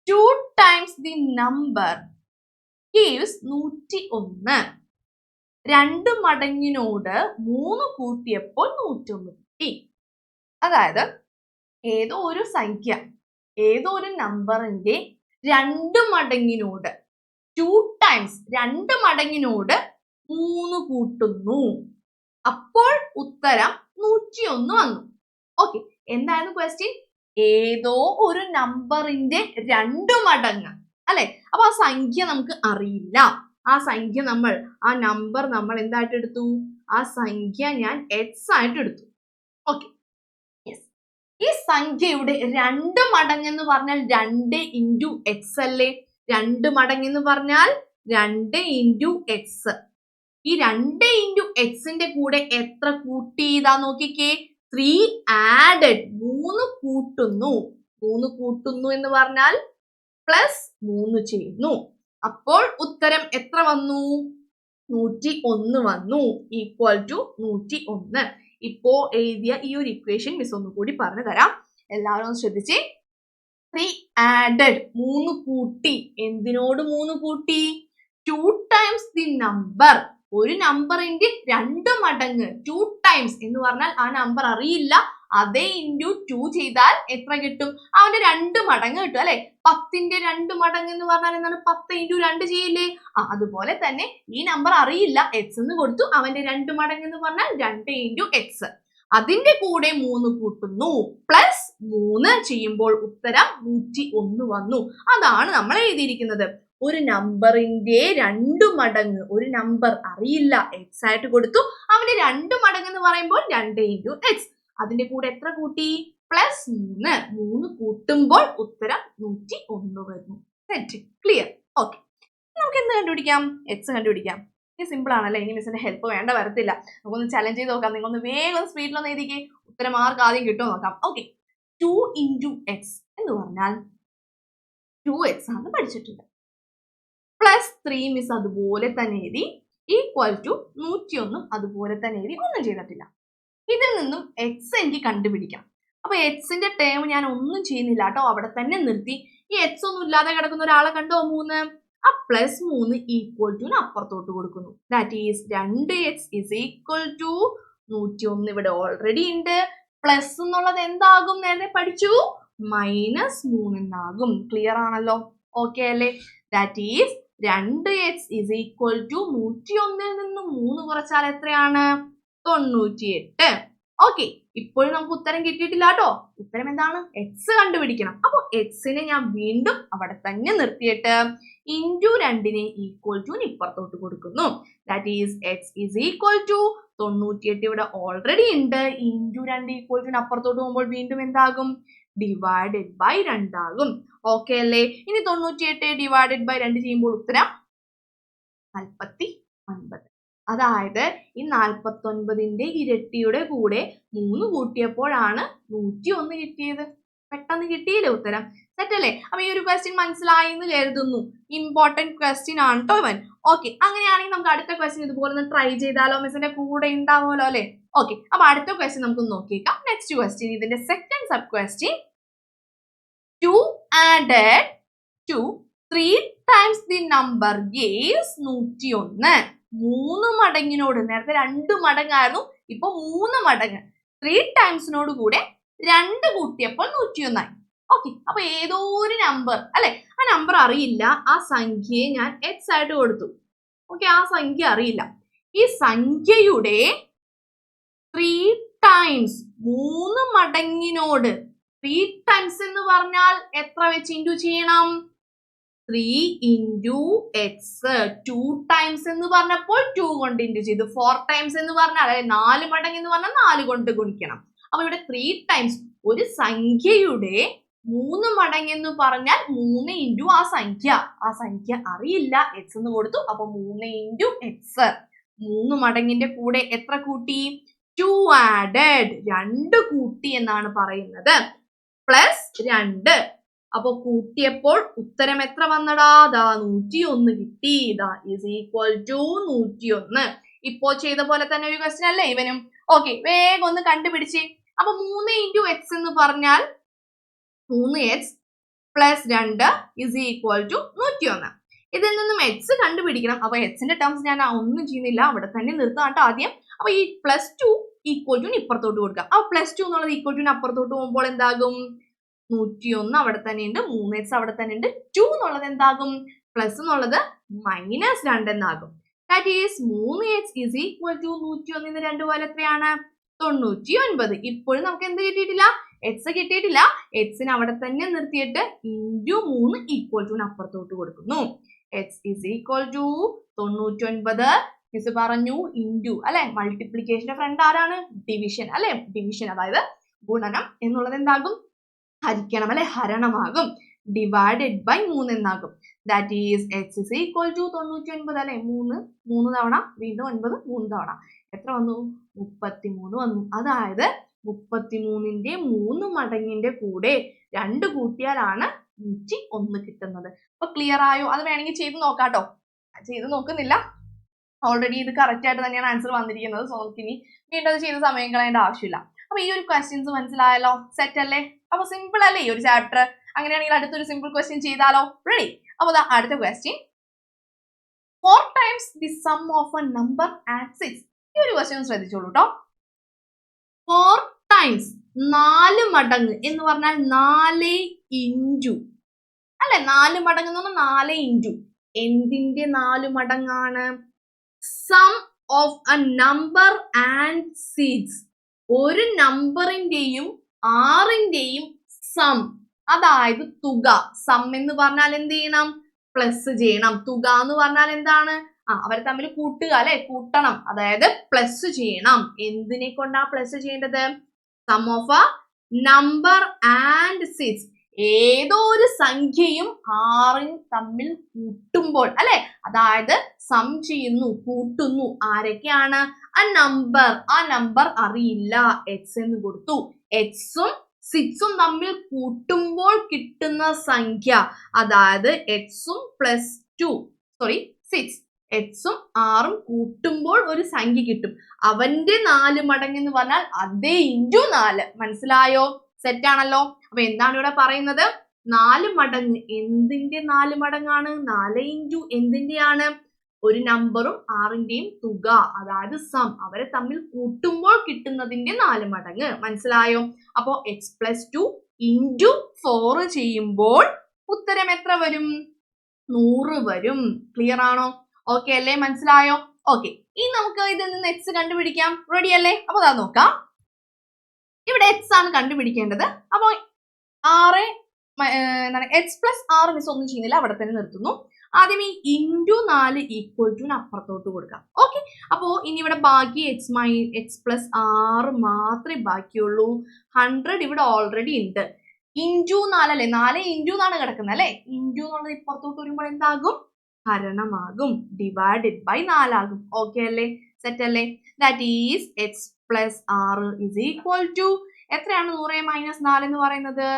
2 times the number gives 101. 2 മടങ്ങിനോട് 3 കൂട്ടിയപ്പോൾ 101 കിട്ടി. അതായത് ഏതോ ഒരു സംഖ്യ, ഏതോ ഒരു നമ്പറിന്റെ 2 മടങ്ങിനോട് 2 times 2 മടങ്ങിനോട് 3 കൂട്ടുന്നു. അപ്പോൾ ഉത്തരം 101 വന്നു. ഓക്കെ, എന്തായിരുന്നു ക്വസ്റ്റ്യൻ, ഏതോ ഒരു നമ്പറിന്റെ 2 മടങ്ങ് അല്ലെ. അപ്പൊ ആ സംഖ്യ നമുക്ക് അറിയില്ല. ആ സംഖ്യ ആ നമ്പർ നമ്മൾ എന്തായിട്ട് എടുത്തു, ആ സംഖ്യ ഞാൻ എക്സ് ആയിട്ട് എടുത്തു. Okay, yes. ഈ സംഖ്യയുടെ 2 മടങ്ങ് എന്ന് പറഞ്ഞാൽ 2 ഇൻറ്റു എക്സ് അല്ലേ. 2 മടങ്ങ് എന്ന് പറഞ്ഞാൽ 2 ഇൻറ്റു എക്സ്. ഈ 2 ഇൻറ്റു എക്സിന്റെ കൂടെ എത്ര കൂട്ടി, ഇതാ നോക്കിക്കേ, 3 ആഡഡ്, 3 കൂട്ടുന്നു. 3 കൂട്ടുന്നു എന്ന് പറഞ്ഞാൽ പ്ലസ് 3 ചെയ്യുന്നു. അപ്പോൾ ഉത്തരം എത്ര വന്നു, 101 വന്നു. Equal to 101. ഇപ്പോ എഴുതിയ ഈ ഒരു ഇക്വേഷൻ മിസ് ഒന്നുകൂടി പറഞ്ഞു തരാം, എല്ലാവരും ഒന്ന് ശ്രദ്ധിച്ചേ. 3 ആഡഡ്, 3 കൂട്ടി. എന്തിനോട് 3 കൂട്ടി, 2 ടൈംസ് ദി നമ്പർ. ഒരു നമ്പറിന്റെ 2 മടങ്ങ്, 2 ടൈംസ് എന്ന് പറഞ്ഞാൽ ആ നമ്പർ അറിയില്ല, അതേ ഇൻറ്റു 2 ചെയ്താൽ എത്ര കിട്ടും, അവന്റെ 2 മടങ്ങ് കിട്ടും അല്ലെ. 10ന്റെ 2 മടങ്ങ് എന്ന് പറഞ്ഞാൽ എന്താണ്, 10 ഇൻറ്റു 2 ചെയ്യില്ലേ. അതുപോലെ തന്നെ ഈ നമ്പർ അറിയില്ല, എക്സ് എന്ന് കൊടുത്തു, അവന്റെ 2 മടങ്ങ് എന്ന് പറഞ്ഞാൽ 2 ഇൻറ്റു എക്സ്. അതിന്റെ കൂടെ 3 കൂട്ടുന്നു, പ്ലസ് 3 ചെയ്യുമ്പോൾ ഉത്തരം 101 വന്നു. അതാണ് നമ്മൾ എഴുതിയിരിക്കുന്നത്. ഒരു നമ്പറിന്റെ 2 മടങ്ങ്, ഒരു നമ്പർ അറിയില്ല, എക്സ് ആയിട്ട് കൊടുത്തു, അവന്റെ 2 മടങ്ങ് എന്ന് പറയുമ്പോൾ 2 ഇൻറ്റു എക്സ്. അതിന്റെ കൂടെ എത്ര കൂട്ടി, പ്ലസ് 3. 3 കൂട്ടുമ്പോൾ ഉത്തരം 101 വരുന്നു. സെറ്റ്, കണ്ടുപിടിക്കാം? എക്സ് കണ്ടുപിടിക്കാം. ഇനി സിമ്പിൾ ആണല്ലേ, ഇനി മിസ്സിന്റെ ഹെൽപ്പ് വേണ്ട വരത്തില്ല. നമുക്കൊന്ന് ചലഞ്ച് ചെയ്ത് നോക്കാം. നിങ്ങളൊന്ന് വേഗം സ്പീഡിലൊന്ന് എഴുതിക്കേ, ഉത്തരം മാർക്ക് ആദ്യം കിട്ടുമോ നോക്കാം. ഓക്കെ, 2 into x എന്ന് പറഞ്ഞാൽ 2x ആണ് പഠിച്ചിട്ടുണ്ട്. പ്ലസ് 3 മിസ് അതുപോലെ തന്നെ എഴുതി, ഈക്വൽ ടു 101 അതുപോലെ തന്നെ എഴുതി, ഒന്നും ചെയ്തിട്ടില്ല. ഇതിൽ നിന്നും എക്സ് എനിക്ക് കണ്ടുപിടിക്കാം. അപ്പൊ എക്സിന്റെ ടേം ഞാൻ ഒന്നും ചെയ്യുന്നില്ല കേട്ടോ, അവിടെ തന്നെ നിർത്തി. ഈ എക്സ് ഒന്നും ഇല്ലാതെ കിടക്കുന്ന ഒരാളെ കണ്ടോ, 3. ആ പ്ലസ് 3 ഈക്വൽ ടു അപ്പുറത്തോട്ട് കൊടുക്കുന്നു. That is 2x is equal to 101 ഇവിടെ ഓൾറെഡി ഉണ്ട്. പ്ലസ് എന്നുള്ളത് എന്താകും, നേരത്തെ പഠിച്ചു, -3 എന്നാകും. ക്ലിയർ ആണല്ലോ, ഓക്കെ അല്ലേ? That is 2x is equal to 101 നിന്ന് 3 കുറച്ചാൽ എത്രയാണ്, 98. ഓക്കെ, ഇപ്പോഴും നമുക്ക് ഉത്തരം കിട്ടിയിട്ടില്ല കേട്ടോ. ഉത്തരം എന്താണ്, എക്സ് കണ്ടുപിടിക്കണം. അപ്പൊ എക്സിനെ ഞാൻ വീണ്ടും അവിടെ തന്നെ നിർത്തിയിട്ട് ഇൻറ്റു 2നെ ഈക്വൽ ടു ഇപ്പുറത്തോട്ട് കൊടുക്കുന്നു. That is X is equal to 98 ഇവിടെ ഓൾറെഡി ഉണ്ട്. ഇൻറ്റു 2 ഈക്വൽ ടു അപ്പുറത്തോട്ട് പോകുമ്പോൾ വീണ്ടും എന്താകും, ഡിവൈഡഡ് ബൈ 2 ആകും. ഓക്കെ അല്ലേ? ഇനി 98 ഡിവൈഡഡ് ബൈ 2 ചെയ്യുമ്പോൾ ഉത്തരം 49. അതായത് ഈ 49ന്റെ ഇരട്ടിയുടെ കൂടെ 3 കൂട്ടിയപ്പോഴാണ് 101 കിട്ടിയത്. പെട്ടെന്ന് കിട്ടിയില്ലേ ഉത്തരം? സെറ്റ് അല്ലേ? അപ്പൊ ഈ ഒരു ക്വസ്റ്റ്യൻ മനസ്സിലായി എന്ന് കരുതുന്നു. ഇമ്പോർട്ടന്റ് ക്വസ്റ്റ്യൻ ആണ് കേട്ടോ ഇവൻ. ഓക്കെ, അങ്ങനെയാണെങ്കിൽ നമുക്ക് അടുത്ത ക്വസ്റ്റ്യൻ ഇതുപോലെ ഒന്ന് ട്രൈ ചെയ്താലോ? മിസ്സിന്റെ കൂടെ ഉണ്ടാവുമല്ലോ അല്ലെ? ഓക്കെ, അപ്പൊ അടുത്ത ക്വസ്റ്റ്യൻ നമുക്ക് നോക്കിയേക്കാം. നെക്സ്റ്റ് ക്വസ്റ്റ്യൻ, ഇതിന്റെ second sub question. 2 added to 3 times the number gives 101. 3 മടങ്ങിനോട്, നേരത്തെ 2 മടങ്ങായിരുന്നു, ഇപ്പൊ 3 മടങ്ങ്. 3 ടൈംസിനോട് കൂടെ 2 കൂട്ടിയപ്പോൾ 101 ആയി. ഓക്കെ, അപ്പൊ ഏതോ ഒരു നമ്പർ അല്ലെ, ആ നമ്പർ അറിയില്ല, ആ സംഖ്യയെ ഞാൻ എക്സ് ആയിട്ട് കൊടുത്തു. ഓക്കെ, ആ സംഖ്യ അറിയില്ല. ഈ സംഖ്യയുടെ 3 ടൈംസ്, 3 മടങ്ങിനോട്, 3 ടൈംസ് എന്ന് പറഞ്ഞാൽ എത്ര വെച്ച് ഇൻറ്റു ചെയ്യണം, 3 into x. 2 ടൈംസ് എന്ന് പറഞ്ഞപ്പോൾ 2 കൊണ്ട് ഇൻറ്റു ചെയ്തു. 4 ടൈംസ് എന്ന് പറഞ്ഞാൽ, അല്ലെ 4 മടങ്ങ് എന്ന് പറഞ്ഞാൽ 4 കൊണ്ട് ഗുണിക്കണം. അപ്പൊ ഇവിടെ 3 ടൈംസ്, ഒരു സംഖ്യയുടെ 3 മടങ്ങ് എന്ന് പറഞ്ഞാൽ 3 ഇൻറ്റു ആ സംഖ്യ അറിയില്ല, എക്സ് എന്ന് കൊടുത്തു. അപ്പൊ 3 ഇൻറ്റു എക്സ്. 3 മടങ്ങിന്റെ കൂടെ എത്ര കൂട്ടി, 2 ആഡഡ്, 2 കൂട്ടി എന്നാണ് പറയുന്നത്. പ്ലസ് 2. അപ്പൊ കൂട്ടിയപ്പോൾ ഉത്തരം എത്ര വന്നടാ, 101 കിട്ടി. Is equal to 101. ഇപ്പോ ചെയ്ത പോലെ തന്നെ ഒരു ക്വസ്റ്റ്യൻ അല്ലേ ഇവനും? ഓക്കെ, വേഗം ഒന്ന് കണ്ടുപിടിച്ച്. അപ്പൊ 3 ഇൻറ്റു എക്സ് എന്ന് പറഞ്ഞാൽ 3x plus 2 is equal to 101. ഇതിൽ നിന്നും എക്സ് കണ്ടുപിടിക്കണം. അപ്പൊ എക്സിന്റെ ടേംസ് ഞാൻ ഒന്നും ചെയ്യുന്നില്ല, അവിടെ തന്നെ നിർത്താം കേട്ടോ ആദ്യം. അപ്പൊ ഈ +2 ഈക്വൽ ടു ഇപ്പുറത്തോട്ട് കൊടുക്കാം. അപ്പൊ +2 എന്നുള്ളത് ഈക്വൽ ടു അപ്പുറത്തോട്ട് പോകുമ്പോൾ എന്താകും, 101 അവിടെ തന്നെ ഉണ്ട്, 3x അവിടെ തന്നെ ഉണ്ട്. 2 എന്നുള്ളത് എന്താകും, പ്ലസ് എന്നുള്ളത് -2 എന്നാകും. That is 3x is equal to 101 2 പോലെ എത്രയാണ്, 99. ഇപ്പോഴും നമുക്ക് എന്ത് കിട്ടിയിട്ടില്ല, എക്സ് കിട്ടിയിട്ടില്ല. എക്സിന് അവിടെ തന്നെ നിർത്തിയിട്ട് ഇൻറ്റു 3 ഈക്വൽ ടു അപ്പുറത്തോട്ട് കൊടുക്കുന്നു. X is equal to 99. Miss പറഞ്ഞു ഇൻറ്റു അല്ലെ, മൾട്ടിപ്ലിക്കേഷന്റെ ഫ്രണ്ട് ആരാണ്, ഡിവിഷൻ അല്ലെ. ഡിവിഷൻ അതായത് ഗുണനം എന്നുള്ളത് എന്താകും, ഹരിക്കണം അല്ലെ, ഹരണമാകും. ഡിവൈഡഡ് ബൈ 3 എന്നാകും. That is X is equal to 99 അല്ലെ. 3 തവണ വീണ്ടും 9 3 തവണ എത്ര വന്നു, 33 വന്നു. അതായത് 33ന്റെ 3 മടങ്ങിന്റെ കൂടെ 2 കൂട്ടിയാലാണ് 101 കിട്ടുന്നത്. അപ്പൊ ക്ലിയർ ആയോ? അത് വേണമെങ്കിൽ ചെയ്ത് നോക്കാട്ടോ. ചെയ്ത് നോക്കുന്നില്ല, ഓൾറെഡി ഇത് കറക്റ്റ് ആയിട്ട് തന്നെയാണ് ആൻസർ വന്നിരിക്കുന്നത്. സോ നമുക്ക് ഇനി വീണ്ടും അത് ചെയ്ത് സമയം കളയേണ്ട ആവശ്യമില്ല. അപ്പൊ ഈ ഒരു ക്വസ്റ്റ്യൻസ് മനസ്സിലായല്ലോ, സെറ്റ് അല്ലേ? അപ്പൊ സിമ്പിൾ അല്ലേ ഈ ഒരു ചാപ്റ്റർ? അങ്ങനെയാണെങ്കിൽ അടുത്തൊരു സിമ്പിൾ ക്വസ്റ്റ്യൻ ചെയ്താലോ? റെഡി? അപ്പൊ അടുത്ത question, 4 times the sum of a number and 6. ഈ ഒരു ക്വസ്റ്റ്യൻ ശ്രദ്ധിച്ചോളൂ കേട്ടോ. 4 times 4 മടങ്ങ് എന്ന് പറഞ്ഞാൽ 4 ഇൻറ്റു അല്ലെ, 4 മടങ്ങ് എന്ന് പറഞ്ഞാൽ 4 ഇൻറ്റു എന്തിന്റെ 4 മടങ്ങാണ്, sum of a number and 6. ഒരു നമ്പറിന്റെയും 6ന്റെയും സം, അതായത് തുക. സം എന്ന് പറഞ്ഞാൽ എന്ത് ചെയ്യണം, പ്ലസ് ചെയ്യണം. തുക എന്ന് പറഞ്ഞാൽ എന്താണ്, അവർ തമ്മിൽ കൂട്ടുക അല്ലെ, കൂട്ടണം. അതായത് പ്ലസ് ചെയ്യണം. എന്തിനെ കൊണ്ടാ പ്ലസ് ചെയ്യേണ്ടത്, sum of a number and 6. ഏതോ ഒരു സംഖ്യയും 6 തമ്മിൽ കൂട്ടുമ്പോൾ അല്ലെ, അതായത് സം ചെയ്യുന്നു, കൂട്ടുന്നു. ആരൊക്കെയാണ്? ആ നമ്പർ അറിയില്ല, എക്സ് എന്ന് കൊടുത്തു. എക്സും 6ഉം തമ്മിൽ കൂട്ടുമ്പോൾ കിട്ടുന്ന സംഖ്യ, അതായത് എക്സും പ്ലസ് 6 എക്സും 6ഉം കൂട്ടുമ്പോൾ ഒരു സംഖ്യ കിട്ടും. അവന്റെ 4 മടങ്ങ് എന്ന് പറഞ്ഞാൽ അതേ ഇൻറ്റു 4. മനസ്സിലായോ? സെറ്റ് ആണല്ലോ. അപ്പൊ എന്താണ് ഇവിടെ പറയുന്നത്? 4 മടങ്ങ്. എന്തിന്റെ 4 മടങ്ങാണ്? 4 ഇൻറ്റു എന്തിന്റെയാണ്? ഒരു നമ്പറും 6ന്റെയും തുക, അതായത് സം, അവരെ തമ്മിൽ കൂട്ടുമ്പോൾ കിട്ടുന്നതിന്റെ 4 മടങ്ങ്. മനസ്സിലായോ? അപ്പോ x+2 ഇൻറ്റു 4 ചെയ്യുമ്പോൾ ഉത്തരം എത്ര വരും? 100 വരും. ക്ലിയർ ആണോ? ഓക്കെ അല്ലേ? മനസ്സിലായോ? ഓക്കെ, ഇനി നമുക്ക് ഇതിൽ നിന്ന് എക്സ് കണ്ടുപിടിക്കാം. റെഡി അല്ലേ? അപ്പൊ അതാ നോക്കാം. ഇവിടെ എക്സ് ആണ് കണ്ടുപിടിക്കേണ്ടത്. അപ്പൊ 6 എന്താണ് x+6 മിസ് ഒന്നും ചെയ്യുന്നില്ല, അവിടെ തന്നെ നിർത്തുന്നു. ആദ്യം ഈ ഇൻറ്റു 4 ഈക്വൽ ടു അപ്പുറത്തോട്ട് കൊടുക്കാം. ഓക്കെ, അപ്പോ ഇനി ഇവിടെ ബാക്കി x+6 മാത്രമേ ബാക്കിയുള്ളൂ. 100 ഇവിടെ ഓൾറെഡി ഉണ്ട്. ഇൻറ്റു 4 അല്ലേ, 4 ഇൻറ്റു എന്നാണ് കിടക്കുന്നത് അല്ലെ. ഇൻറ്റു എന്നുള്ളത് ഇപ്പുറത്തോട്ട് വരുമ്പോൾ എന്താകും? ഹരണമാകും. ഡിവൈഡഡ് ബൈ 4 ആകും. ഓക്കെ അല്ലേ? സെറ്റ് അല്ലേ? That is x+6 is equal to എത്രയാണ്? 100 - 4 എന്ന് പറയുന്നത്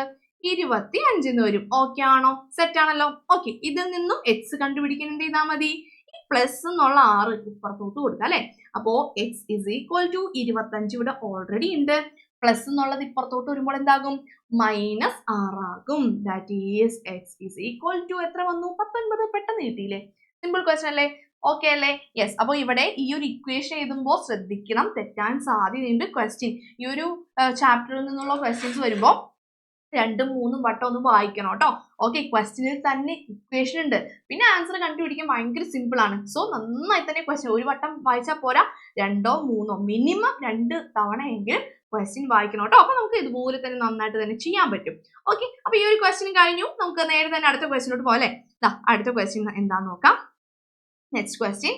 25 എന്ന് വരും. ഓക്കെ ആണോ? സെറ്റ് ആണല്ലോ. ഓക്കെ, ഇതിൽ നിന്നും എക്സ് കണ്ടുപിടിക്കാൻ എന്ത് ചെയ്താൽ മതി? ഈ പ്ലസ് എന്നുള്ള 6 ഇപ്പുറത്തോട്ട് കൊടുക്കാം അല്ലെ. അപ്പോ എക്സ് ഇസ് ഈക്വൽ ടു 25 ഇവിടെ ഓൾറെഡി ഉണ്ട്. പ്ലസ് എന്നുള്ളത് ഇപ്പുറത്തോട്ട് വരുമ്പോൾ എന്താകും? -6 ആകും. That is X is equal to എത്ര വന്നു? 19. പെട്ടെന്ന് കിട്ടിയില്ലേ? സിമ്പിൾ ക്വസ്റ്റൻ അല്ലേ? ഓക്കെ അല്ലേ? യെസ്. അപ്പൊ ഇവിടെ ഈ ഒരു ഇക്വേഷൻ എഴുതുമ്പോൾ ശ്രദ്ധിക്കണം, തെറ്റാൻ സാധ്യതയുണ്ട്. ക്വസ്റ്റ്യൻ ഈ ഒരു ചാപ്റ്ററിൽ നിന്നുള്ള ക്വസ്റ്റ്യൻസ് വരുമ്പോൾ 2ഉം 3ഉം വട്ടം ഒന്ന് വായിക്കണം കേട്ടോ. ഓക്കെ, ക്വസ്റ്റ്യനിൽ തന്നെ ഇക്വേഷൻ ഉണ്ട്. പിന്നെ ആൻസർ കണ്ടുപിടിക്കാൻ ഭയങ്കര സിമ്പിൾ ആണ്. സോ നന്നായി തന്നെ ക്വസ്റ്റ്യൻ ഒരു വട്ടം വായിച്ചാൽ പോരാ, 2ഓ 3ഓ മിനിമം 2 തവണയെങ്കിലും ക്വസ്റ്റ്യൻ വായിക്കണം കേട്ടോ. അപ്പൊ നമുക്ക് ഇതുപോലെ തന്നെ നന്നായിട്ട് തന്നെ ചെയ്യാൻ പറ്റും. ഓക്കെ, അപ്പൊ ഈ ഒരു ക്വസ്റ്റ്യൻ കഴിഞ്ഞു. നമുക്ക് നേരെ തന്നെ അടുത്ത ക്വസ്റ്റ്യനോട്ട് പോകാം അല്ലെ. അടുത്ത ക്വസ്റ്റ്യൻ എന്താന്ന് നോക്കാം. Next question.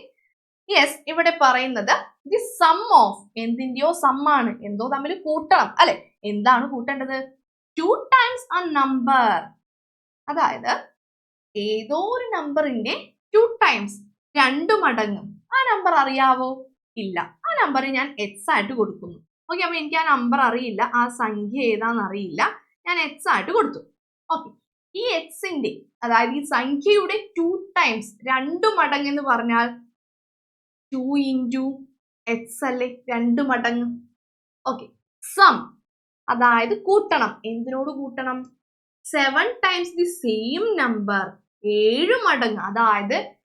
യെസ്, ഇവിടെ പറയുന്നത് ദി സം ഓഫ് എന്തിന്റെയോ സം ആണ്, എന്തോ തമ്മിൽ കൂട്ടണം അല്ലെ. എന്താണ് കൂട്ടേണ്ടത്? 2 ടൈംസ് a നമ്പർ, അതായത് ഏതോ ഒരു നമ്പറിന്റെ 2 ടൈംസ് 2 മടങ്ങ്. ആ നമ്പർ അറിയാവോ? ഇല്ല. ആ നമ്പർ ഞാൻ എക്സ് ആയിട്ട് കൊടുക്കുന്നു. ഓക്കെ, അപ്പൊ എനിക്ക് ആ നമ്പർ അറിയില്ല, ആ സംഖ്യ ഏതാന്ന് അറിയില്ല, ഞാൻ എക്സ് ആയിട്ട് കൊടുത്തു. ഓക്കെ, ഈ എക്സിന്റെ അതായത് ഈ സംഖ്യയുടെ 2 ടൈംസ് 2 മടങ്ങ് എന്ന് പറഞ്ഞാൽ 2 ഇൻറ്റു എക്സ് അല്ലേ, 2 മടങ്ങ്. ഓക്കെ, സം അതായത് കൂട്ടണം. എന്തിനോട് കൂട്ടണം? 7 ടൈംസ് ദി സെയിം നമ്പർ, 7 മടങ്ങ്. അതായത്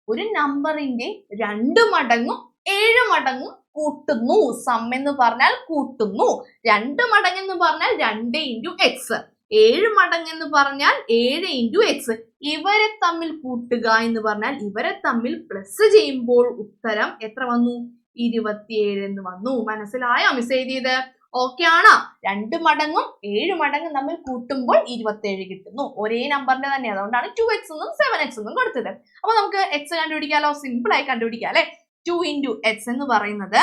ഒരു നമ്പറിന്റെ 2 മടങ്ങും 7 മടങ്ങും കൂട്ടുന്നു. സം എന്ന് പറഞ്ഞാൽ കൂട്ടുന്നു. 2 മടങ്ങ് എന്ന് പറഞ്ഞാൽ 2 ഇൻറ്റു എക്സ്, 7 മടങ്ങ് എന്ന് പറഞ്ഞാൽ 7 ഇൻറ്റു എക്സ്. ഇവരെ തമ്മിൽ കൂട്ടുക എന്ന് പറഞ്ഞാൽ ഇവരെ തമ്മിൽ പ്ലസ് ചെയ്യുമ്പോൾ ഉത്തരം എത്ര വന്നു? 27 എന്ന് വന്നു. മനസ്സിലായോ മിസ് എഴുതിയത്? ഓക്കെ ആണോ? 2 മടങ്ങും 7 മടങ്ങും തമ്മിൽ കൂട്ടുമ്പോൾ 27 കിട്ടുന്നു. ഒരേ നമ്പറിന്റെ തന്നെ, അതുകൊണ്ടാണ് 2x എന്നും 7x എന്നും കൊടുത്തത്. അപ്പൊ നമുക്ക് എക്സ് കണ്ടുപിടിക്കാലോ. സിമ്പിൾ ആയി കണ്ടുപിടിക്കാം അല്ലെ. 2 ഇൻറ്റു എക്സ് എന്ന് പറയുന്നത്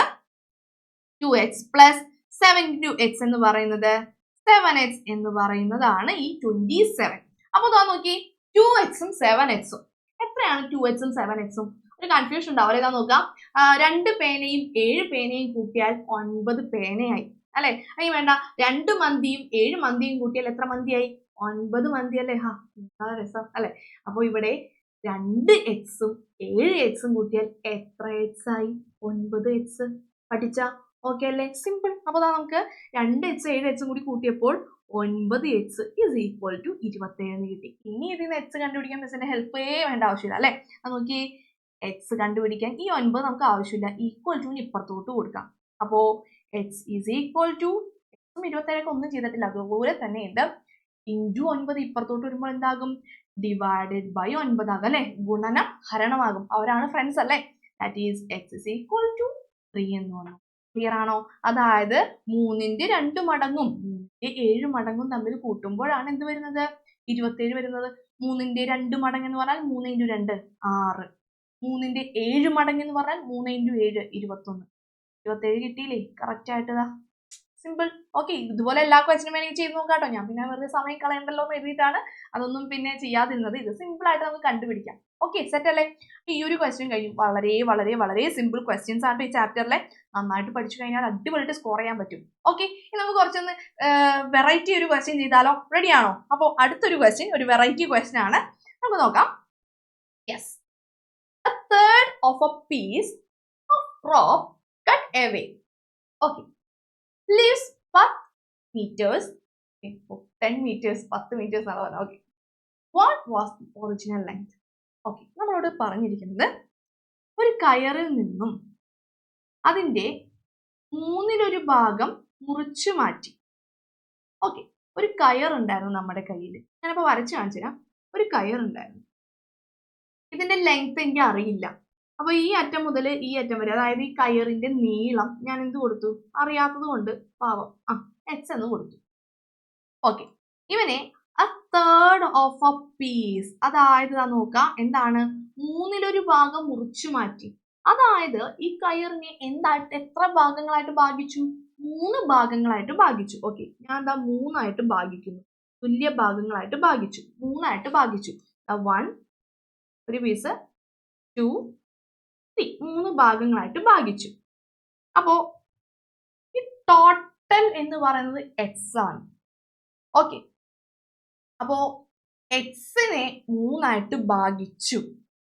2x പ്ലസ് 7 ഇൻറ്റു എക്സ് എന്ന് പറയുന്നത് 7x എന്ന് പറയുന്നതാണ് ഈ 27. അപ്പൊ നോക്കി, 2xഉം 7xഉം എത്രയാണ്? 2xഉം 7xഉം ഒരു കൺഫ്യൂഷൻ ഉണ്ടാവും. ഇതാ നോക്കാം. 2 പേനയും 7 പേനയും കൂട്ടിയാൽ 9 പേനയായി അല്ലെ. അതിന് വേണ്ട 2 മന്തിയും 7 മന്തിയും കൂട്ടിയാൽ എത്ര മന്തിയായി? 9 മന്തി അല്ലേ. എന്താ രസം അല്ലെ. അപ്പൊ ഇവിടെ 2xഉം 7xഉം കൂട്ടിയാൽ എത്ര x ആയി? 9x. പഠിച്ച ഓക്കെ അല്ലേ? സിമ്പിൾ. അപ്പൊ നമുക്ക് 2x 7xഉം കൂടി കൂട്ടിയപ്പോൾ 9x ഇസ് ഈക്വൽ ടു 27 കിട്ടി. ഇനി ഇതിന് x കണ്ടുപിടിക്കാൻ മിസ്സിന്റെ ഹെൽപ്പേ വേണ്ട ആവശ്യമില്ല അല്ലെ. നോക്കി, x കണ്ടുപിടിക്കാൻ ഈ 9 നമുക്ക് ആവശ്യമില്ല, ഈക്വൽ ടു ഇപ്പുറത്തോട്ട് കൊടുക്കാം. അപ്പോ x ഈസ് ഈക്വൽ ടു, എക്സും 27 ഒന്നും ചെയ്തിട്ടില്ല, അതുപോലെ തന്നെ ഉണ്ട്. ഇൻറ്റു 9 ഇപ്പുറത്തോട്ട് വരുമ്പോൾ എന്താകും? ഡിവൈഡഡ് ബൈ 9 ആകും അല്ലെ. ഗുണനം ഹരണമാകും. അവരാണ് ഫ്രണ്ട്സ് അല്ലെ. That is x is equal to 3 എന്ന് പറഞ്ഞു. ക്ലിയർ ആണോ? അതായത് 3ന്റെ 2 മടങ്ങും 3ന്റെ 7 മടങ്ങും തമ്മിൽ കൂട്ടുമ്പോഴാണ് എന്ത് വരുന്നത്? 27 വരുന്നത്. 3ന്റെ 2 മടങ്ങ് എന്ന് പറഞ്ഞാൽ 3 ഇൻറ്റു 2 6. 3ന്റെ 7 മടങ്ങ് എന്ന് പറഞ്ഞാൽ 3 ഇൻറ്റു 7 21. 27 കിട്ടിയില്ലേ? കറക്റ്റ് ആയിട്ട് സിമ്പിൾ. ഓക്കെ, ഇതുപോലെ എല്ലാ ക്വസ്റ്റിനും വേണമെങ്കിൽ ചെയ്ത് നോക്കാം കേട്ടോ. ഞാൻ പിന്നെ വെറുതെ സമയം കളയണ്ടല്ലോ എന്ന് എഴുതിയിട്ടാണ് അതൊന്നും പിന്നെ ചെയ്യാതിരുന്നത്. ഇത് സിമ്പിൾ ആയിട്ട് നമുക്ക് കണ്ടുപിടിക്കാം. ഓക്കെ, സെറ്റ് അല്ലേ? ഈ ഒരു ക്വസ്റ്റ്യൻ കഴിയും. വളരെ വളരെ വളരെ സിമ്പിൾ ക്വസ്റ്റ്യൻസ് ആണ് ഈ ചാപ്റ്ററിലെ. നന്നായിട്ട് പഠിച്ചു കഴിഞ്ഞാൽ അടിപൊളിയായിട്ട് സ്കോർ ചെയ്യാൻ പറ്റും. ഓക്കെ, ഇനി നമുക്ക് കുറച്ചൊന്ന് വെറൈറ്റി ഒരു ക്വസ്റ്റ്യൻ ചെയ്താലോ? റെഡി ആണോ? അപ്പോൾ അടുത്തൊരു ക്വസ്റ്റ്യൻ ഒരു വെറൈറ്റി ക്വസ്റ്റ്യൻ ആണ്. നമുക്ക് നോക്കാം. Yes, a third of a piece of rope cut away. Okay, leaves 10 meters. 10 meters, 10 meters ആണ് പറഞ്ഞത്. Okay, what was the original length? Okay, നമ്മളോട് പറഞ്ഞിരിക്കുന്നത് ഒരു കയറിൽ നിന്നും അതിന്റെ മൂന്നിലൊരു ഭാഗം മുറിച്ചു മാറ്റി. ഓക്കെ, ഒരു കയറുണ്ടായിരുന്നു നമ്മുടെ കയ്യിൽ. ഞാനിപ്പോൾ വരച്ച് കാണിച്ചു തരാം. ഒരു കയറുണ്ടായിരുന്നു. ഇതിന്റെ ലെങ്ത് എനിക്ക് അറിയില്ല. അപ്പൊ ഈ അറ്റം മുതൽ ഈ അറ്റം വരെ, അതായത് ഈ കയറിന്റെ നീളം ഞാൻ എന്ത് കൊടുത്തു? അറിയാത്തത് കൊണ്ട് പാവം എക്സ് എന്ന് കൊടുത്തു. ഓക്കെ, ഇവനെ a third of a piece, അതായത് നോക്കാം എന്താണ്? മൂന്നിലൊരു ഭാഗം മുറിച്ചു മാറ്റി. അതായത് ഈ കയറിനെ എന്തായിട്ട് എത്ര ഭാഗങ്ങളായിട്ട് ഭാഗിച്ചു? 3 ഭാഗങ്ങളായിട്ട് ഭാഗിച്ചു. ഓക്കെ, ഞാൻ എന്താ 3 ആയിട്ട് ഭാഗിക്കുന്നു. തുല്യ ഭാഗങ്ങളായിട്ട് ഭാഗിച്ചു. 3 ആയിട്ട് ഭാഗിച്ചു. 1 ഒരു പീസ്, 2, 3, 3 ഭാഗങ്ങളായിട്ട് ഭാഗിച്ചു. അപ്പോ ഈ ടോട്ടൽ എന്ന് പറയുന്നത് എക്സ് ആണ്. ഓക്കെ, അപ്പോ എക്സിനെ 3 ആയിട്ട് ഭാഗിച്ചു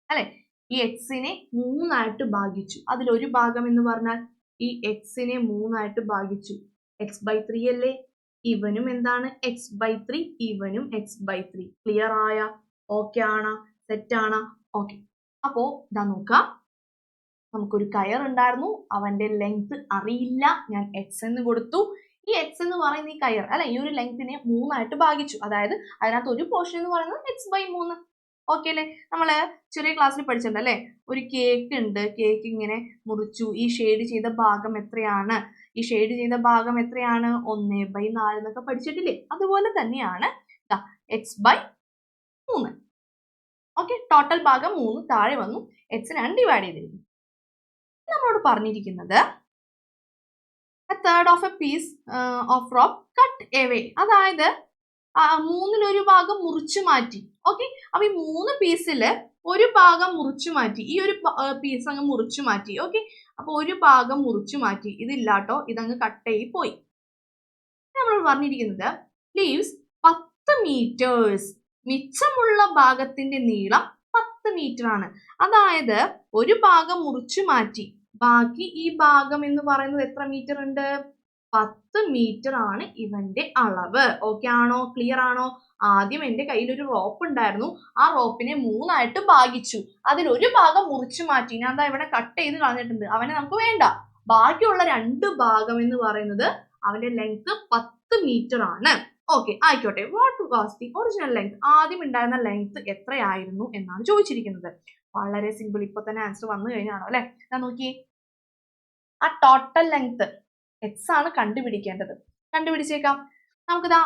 അല്ലെ? ഈ എക്സിനെ 3 ആയിട്ട് ഭാഗിച്ചു. അതിലൊരു ഭാഗം എന്ന് പറഞ്ഞാൽ ഈ എക്സിനെ 3 ആയിട്ട് ഭാഗിച്ചു. x/3 അല്ലേ? ഇവനും എന്താണ്? x/3, ഇവനും x/3. ക്ലിയർ ആയ? ഓക്കെ ആണ്? സെറ്റ് ആണ്? ഓക്കെ, അപ്പോ ഇതാ നോക്കാം. നമുക്കൊരു കയർ ഉണ്ടായിരുന്നു. അവന്റെ ലെങ്ത് അറിയില്ല. ഞാൻ എക്സ് എന്ന് കൊടുത്തു. ഈ എക്സ് എന്ന് പറയുന്ന ഈ കയർ അല്ലെ, ഈ ഒരു ലെങ്തിനെ 3 ആയിട്ട് ഭാഗിച്ചു. അതായത് അതിനകത്ത് ഒരു പോർഷൻ എന്ന് പറയുന്നത് x/3. ഓക്കെ അല്ലേ? നമ്മള് ചെറിയ ക്ലാസ്സിൽ പഠിച്ചിട്ടുണ്ട് അല്ലെ? ഒരു കേക്ക് ഉണ്ട്. കേക്ക് ഇങ്ങനെ മുറിച്ചു. ഈ ഷെയ്ഡ് ചെയ്ത ഭാഗം എത്രയാണ്? ഈ ഷെയ്ഡ് ചെയ്ത ഭാഗം എത്രയാണ്? 1/4 എന്നൊക്കെ പഠിച്ചിട്ടില്ലേ? അതുപോലെ തന്നെയാണ് x/3. ഓക്കെ, ടോട്ടൽ ഭാഗം 3 താഴെ വന്നു. എക്സിനാണ് ഡിവൈഡ് ചെയ്തിരിക്കുന്നത്. നമ്മളോട് പറഞ്ഞിരിക്കുന്നത് a third of a piece of rope cut away, അതായത് 3-ൽ-1 ഭാഗം മുറിച്ചു മാറ്റി. ഓക്കെ, അപ്പൊ ഈ 3 പീസില് ഒരു ഭാഗം മുറിച്ചു മാറ്റി. ഈ ഒരു പീസ് അങ്ങ് മുറിച്ചു മാറ്റി. ഓക്കെ, അപ്പൊ ഒരു ഭാഗം മുറിച്ചു മാറ്റി. ഇതില്ലാട്ടോ, ഇതങ്ങ് കട്ട് ആയി പോയി. നമ്മൾ പറഞ്ഞിരിക്കുന്നത് leaves 10 meters, മിച്ചമുള്ള ഭാഗത്തിന്റെ നീളം 10 മീറ്റർ ആണ്. അതായത് ഒരു ഭാഗം മുറിച്ചു മാറ്റി. ബാക്കി ഈ ഭാഗം എന്ന് പറയുന്നത് എത്ര മീറ്റർ ഉണ്ട്? 10 മീറ്റർ ആണ് ഇവന്റെ അളവ്. ഓക്കെ ആണോ? ക്ലിയർ ആണോ? ആദ്യം എന്റെ കയ്യിൽ ഒരു റോപ്പ് ഉണ്ടായിരുന്നു. ആ റോപ്പിനെ 3 ആയിട്ട് ഭാഗിച്ചു. അതിലൊരു ഭാഗം മുറിച്ചു മാറ്റി. ഞാൻ എന്താ ഇവിടെ കട്ട് ചെയ്ത് കളഞ്ഞിട്ടുണ്ട്. അവനെ നമുക്ക് വേണ്ട. ബാക്കിയുള്ള 2 ഭാഗം എന്ന് പറയുന്നത് അവന്റെ ലെങ്ത് 10 മീറ്റർ ആണ്. ഓക്കെ, ആയിക്കോട്ടെ. What was the original length? ആദ്യം ഉണ്ടായിരുന്ന ലെങ്ത് എത്രയായിരുന്നു എന്നാണ് ചോദിച്ചിരിക്കുന്നത്. വളരെ സിമ്പിൾ. ഇപ്പൊ തന്നെ ആൻസർ വന്നു കഴിഞ്ഞാണോ അല്ലെ? ഞാൻ നോക്കി, ആ ടോട്ടൽ ലെങ്ത് എക്സ് ആണ് കണ്ടുപിടിക്കേണ്ടത്. കണ്ടുപിടിച്ചേക്കാം. നമുക്കിതാ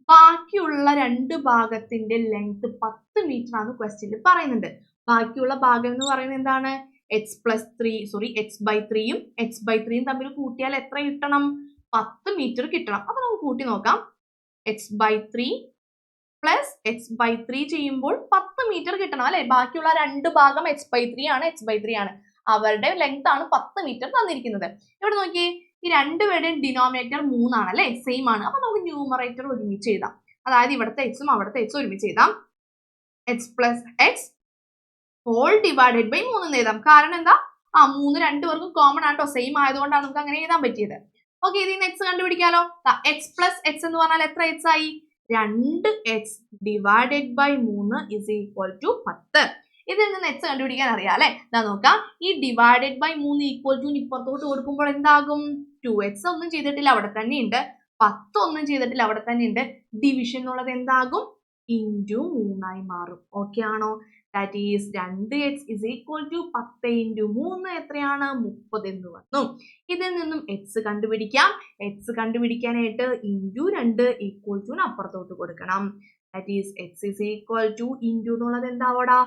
ബാക്കിയുള്ള 2 ഭാഗത്തിന്റെ ലെങ്ത് 10 മീറ്റർ ആണ് ക്വസ്റ്റ്യനിൽ പറയുന്നുണ്ട്. ബാക്കിയുള്ള ഭാഗം എന്ന് പറയുന്നത് എന്താണ്? x/3യും x/3യും തമ്മിൽ കൂട്ടിയാൽ എത്ര കിട്ടണം? 10 മീറ്റർ കിട്ടണം. അപ്പൊ നമുക്ക് കൂട്ടി നോക്കാം. x/3 പ്ലസ് x/3 ചെയ്യുമ്പോൾ 10 മീറ്റർ കിട്ടണം അല്ലെ? ബാക്കിയുള്ള 2 ഭാഗം x/3 ആണ്. അവരുടെ ലെങ്ത് ആണ് 10 മീറ്റർ തന്നിരിക്കുന്നത്. ഇവിടെ നോക്കിയേ, ഈ 2 പേരുടെയും ഡിനോമിനേറ്റർ 3 ആണ് അല്ലെ? സെയിം ആണ്. അപ്പൊ നമുക്ക് ന്യൂമറേറ്റർ ഒരുമിച്ച് എഴുതാം. അതായത് ഇവിടുത്തെ എക്സും അവിടുത്തെ എക്സും ഒരുമിച്ച് എഴുതാം. x+x ഹോൾ ഡിവൈഡഡ് ബൈ 3 എന്ന് എഴുതാം. കാരണം എന്താ? 3 2 പേർക്കും കോമൺ ആട്ടോ, സെയിം ആയതുകൊണ്ടാണ് നമുക്ക് അങ്ങനെ എഴുതാൻ പറ്റിയത്. ഓക്കെ, ഇതിൽ നിന്ന് എക്സ് കണ്ടുപിടിക്കാലോ. x+x എന്ന് പറഞ്ഞാൽ എത്ര എക്സ് ആയി? 2x divided by 3 is equal to 10. ഇതിൽ നിന്ന് എക്സ് കണ്ടുപിടിക്കാൻ അറിയാം അല്ലെ? ഞാൻ നോക്കാം. ഈ ഡിവൈഡഡ് ബൈ 3 ഈക്വൽ ടു ഇപ്പുറത്തോട്ട് കൊടുക്കുമ്പോൾ എന്താകും? 2x ഒന്നും ചെയ്തിട്ടില്ല, അവിടെ തന്നെ ഉണ്ട്. 10 ഒന്നും ചെയ്തിട്ടില്ല, അവിടെ തന്നെ ഉണ്ട്. ഡിവിഷൻ എന്നുള്ളത് എന്താകും? ഇൻറ്റു 3 ആയി മാറും. ഓക്കെ ആണോ? That is 2x is equal to 10 into 3 എത്രയാണ്? 30 എന്ന് വന്നു. ഇതിൽ നിന്നും എക്സ് കണ്ടുപിടിക്കാം. എക്സ് കണ്ടുപിടിക്കാനായിട്ട് ഇൻറ്റു 2 ഈക്വൽ ടു അപ്പുറത്തോട്ട് കൊടുക്കണം. That is X is equal two into എന്നുള്ളത് എന്താ അവിടെ?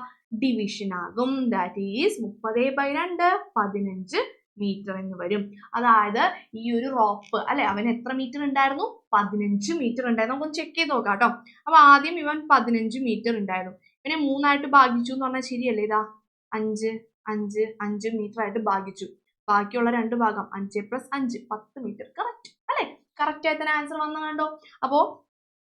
ഡിവിഷൻ ആകും. That is 30/2 15. മീറ്റർ എന്ന് വരും. അതായത് ഈ ഒരു റോപ്പ് അല്ലെ, അവന് എത്ര മീറ്റർ ഉണ്ടായിരുന്നു? 15 മീറ്റർ ഉണ്ടായിരുന്നു. നമുക്കൊന്ന് ചെക്ക് ചെയ്ത് നോക്കാം കേട്ടോ. അപ്പൊ ആദ്യം ഇവൻ 15 മീറ്റർ ഉണ്ടായിരുന്നു. ഇവനെ 3 ഭാഗിച്ചു എന്ന് പറഞ്ഞാൽ ശരിയല്ലേ? ഇതാ 5 5 5 മീറ്റർ ആയിട്ട് ഭാഗിച്ചു. ബാക്കിയുള്ള 2 ഭാഗം 5 + 5 10 മീറ്റർ. കറക്റ്റ് അല്ലെ? കറക്റ്റ് ആയിട്ട് തന്നെ ആൻസർ വന്നു കണ്ടോ. അപ്പോ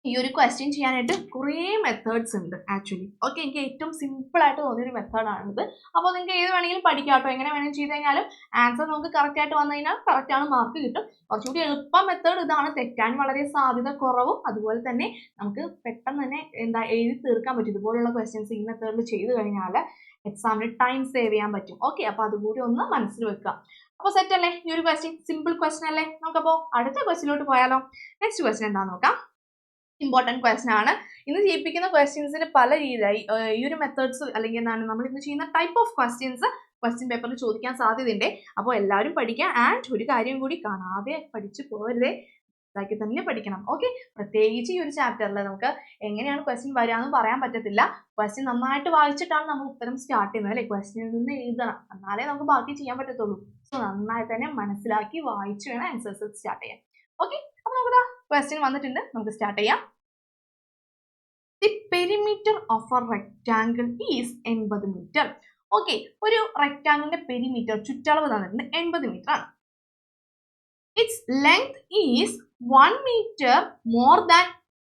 ഈ ഒരു ക്വസ്റ്റ്യൻ ചെയ്യാനായിട്ട് കുറേ മെത്തേഡ്സ് ഉണ്ട് ആക്ച്വലി. ഓക്കെ, എനിക്ക് ഏറ്റവും സിമ്പിൾ ആയിട്ട് തോന്നിയൊരു മെത്തേഡാണിത്. അപ്പോൾ നിങ്ങൾക്ക് ഏത് വേണമെങ്കിലും പഠിക്കാം കേട്ടോ. എങ്ങനെ വേണമെങ്കിലും ചെയ്ത് കഴിഞ്ഞാലും ആൻസർ നമുക്ക് കറക്റ്റ് ആയിട്ട് വന്നു കഴിഞ്ഞാൽ കറക്റ്റ് ആണ് മാർക്ക് കിട്ടും. കുറച്ചുകൂടി എളുപ്പ മെത്തേഡ് ഇതാണ്. തെറ്റാൻ വളരെ സാധ്യത കുറവും, അതുപോലെ തന്നെ നമുക്ക് പെട്ടെന്ന് തന്നെ എഴുതി തീർക്കാൻ പറ്റും. ഇതുപോലുള്ള ക്വസ്റ്റ്യൻസ് ഈ മെത്തേഡിൽ ചെയ്ത് കഴിഞ്ഞാൽ എക്സാമിന് ടൈം സേവ് ചെയ്യാൻ പറ്റും. ഓക്കെ, അപ്പോൾ അതുകൂടി ഒന്ന് മനസ്സിൽ വെക്കുക. അപ്പോൾ സെറ്റ് അല്ലേ ഈ ഒരു ക്വസ്റ്റ്യൻ? സിമ്പിൾ ക്വസ്റ്റ്യൻ അല്ലേ? നമുക്കപ്പോൾ അടുത്ത ക്വസ്റ്റ്യനിലോട്ട് പോയാലോ? നെക്സ്റ്റ് ക്വസ്റ്റ്യൻ എന്താണെന്ന് നോക്കാം. ഇമ്പോർട്ടൻറ്റ് ക്വസ്റ്റ്യൻ ആണ്. ഇന്ന് ചെയ്യിപ്പിക്കുന്ന ക്വസ്റ്റ്യൻസിന് പല രീതിയായി ഈ ഒരു മെത്തേഡ്സ് അല്ലെങ്കിൽ എന്താണ് നമ്മൾ ഇന്ന് ചെയ്യുന്ന ടൈപ്പ് ഓഫ് ക്വസ്റ്റ്യൻസ് ക്വസ്റ്റ്യൻ പേപ്പറിൽ ചോദിക്കാൻ സാധ്യതയുണ്ട്. അപ്പോൾ എല്ലാവരും പഠിക്കാം. ആൻഡ് ഒരു കാര്യം കൂടി, കാണാതെ പഠിച്ചു പോകരുതേ, ഇതാക്കി തന്നെ പഠിക്കണം. ഓക്കെ, പ്രത്യേകിച്ച് ഈ ഒരു ചാപ്റ്ററിൽ നമുക്ക് എങ്ങനെയാണ് ക്വസ്റ്റ്യൻ വരാമെന്ന് പറയാൻ പറ്റത്തില്ല. ക്വസ്റ്റ്യൻ നന്നായിട്ട് വായിച്ചിട്ടാണ് നമ്മൾ ഉത്തരം സ്റ്റാർട്ട് ചെയ്യുന്നത് അല്ലേ? ക്വസ്റ്റ്യനിൽ നിന്ന് എഴുതണം, എന്നാലേ നമുക്ക് ബാക്കി ചെയ്യാൻ പറ്റത്തുള്ളൂ. സോ നന്നായി തന്നെ മനസ്സിലാക്കി വായിച്ച് വേണം ആൻസേഴ്സ് സ്റ്റാർട്ട് ചെയ്യാൻ. ഓക്കെ, അപ്പൊ നമുക്ക് ക്വസ്റ്റ്യൻ വന്നിട്ടുണ്ട്, നമുക്ക് സ്റ്റാർട്ട് ചെയ്യാം. The perimeter of a rectangle is 80 metre. Okay, ഒരു റെക്ടാങ്കിളിന്റെ പെരിമീറ്റർ ചുറ്റളവ് തന്നിട്ടുണ്ട് 80 മീറ്റർ ആണ്. Its length is 1 metre more than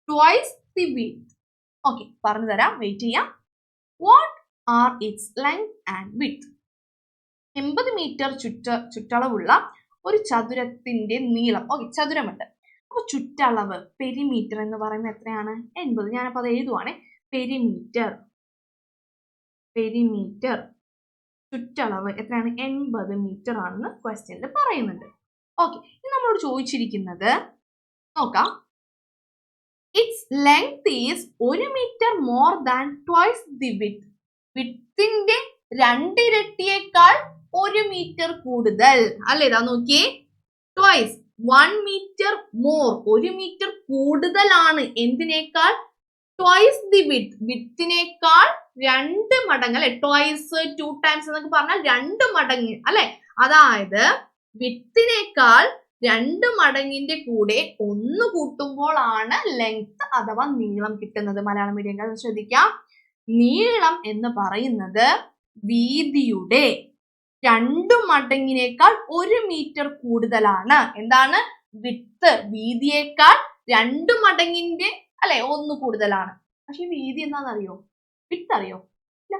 twice the width. Okay, പറഞ്ഞു തരാം, വെയിറ്റ് ചെയ്യാം. What are its length and width? 80 metre ചുറ്റളവുള്ള ഒരു ചതുരത്തിന്റെ നീളം. ഓക്കെ, ചതുരമുണ്ട്. അപ്പൊ ചുറ്റളവ് പെരിമീറ്റർ എന്ന് പറയുന്നത് എത്രയാണ്? 80. ഞാനപ്പോൾ അത് എഴുതുവാണേ. പെരിമീറ്റർ ചുറ്റളവ് എത്രയാണ്? 80 മീറ്റർ ആണെന്ന് ക്വസ്റ്റ്യനിൽ പറയുന്നുണ്ട്. ഓക്കെ, ഇനി നമ്മളോട് ചോദിച്ചിരിക്കുന്നത് നോക്കാം. Its length is 1 metre more than twice the width. വിഡ്ത്തിന്റെ 2 ഇരട്ടിയേക്കാൾ 1 മീറ്റർ കൂടുതൽ അല്ലേ? ഇതാ നോക്കിയേ, ട്വൈസ് 1 മീറ്റർ മോർ, 1 മീറ്റർ കൂടുതലാണ് എന്തിനേക്കാൾ? ട്വൈസ് ദി വിഡ്ത്, വിഡ്ത്തിനേക്കാൾ 2 മടങ്ങ് അല്ലെ? ട്വൈസ് 2 ടൈംസ് എന്നൊക്കെ പറഞ്ഞാൽ 2 മടങ്ങ് അല്ലെ? അതായത് വിഡ്ത്തിനേക്കാൾ 2 മടങ്ങിന്റെ കൂടെ 1 കൂട്ടുമ്പോഴാണ് ലെങ്ത് അഥവാ നീളം കിട്ടുന്നത്. മലയാളം മീഡിയങ്ങൾ ശ്രദ്ധിക്കാം. നീളം എന്ന് പറയുന്നത് വീതിയുടെ 2 മടങ്ങിനേക്കാൾ 1 മീറ്റർ കൂടുതലാണ്. എന്താണ്? വിഡ്ത്ത് വീതിയേക്കാൾ 2 മടങ്ങിന്റെ അല്ലെ 1 കൂടുതലാണ്. പക്ഷെ വീതി എന്താണെന്നറിയോ? വിഡ്ത്ത് അറിയോ? ഇല്ല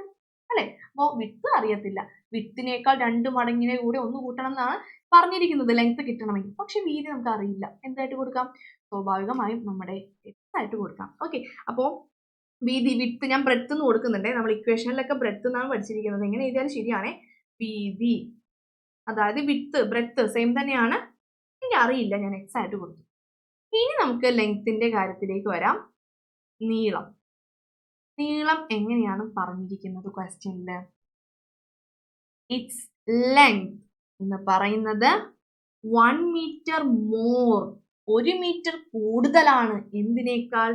അല്ലെ? അപ്പോ വിഡ്ത്ത് അറിയത്തില്ല. വിഡ്ത്തിനേക്കാൾ 2 മടങ്ങിനെ കൂടെ 1 കൂട്ടണം എന്നാണ് പറഞ്ഞിരിക്കുന്നത് ലെങ്ത് കിട്ടണമെങ്കിൽ. പക്ഷെ വീതി നമുക്ക് അറിയില്ല. എന്തായിട്ട് കൊടുക്കാം? സ്വാഭാവികമായും നമ്മുടെ എക്സ് ആയിട്ട് കൊടുക്കാം. ഓക്കെ, അപ്പോൾ വീതി വിഡ്ത്ത് ഞാൻ ബ്രെഡ്ത്ത് എന്ന് കൊടുക്കുന്നുണ്ട്. നമ്മൾ ഇക്വേഷനിലൊക്കെ ബ്രെഡ്ത്ത് എന്നാണ് പഠിച്ചിരിക്കുന്നത്. എങ്ങനെ എഴുതിയാലും ശരിയാണേ. വീതി അതായത് വിഡ്ത്ത് ബ്രെഡ്ത്ത് സെയിം തന്നെയാണ്. എനിക്ക് അറിയില്ല, ഞാൻ എക്സ് ആയിട്ട് കൊടുത്തു. ഇനി നമുക്ക് ലെങ്ത്തിന്റെ കാര്യത്തിലേക്ക് വരാം. നീളം എങ്ങനെയാണ് പറഞ്ഞിരിക്കുന്നത് ക്വസ്റ്റ്യനില്? ഇറ്റ്സ് ലെങ്ത് എന്ന് പറയുന്നത് 1 മീറ്റർ മോർ, 1 മീറ്റർ കൂടുതലാണ് എന്തിനേക്കാൾ?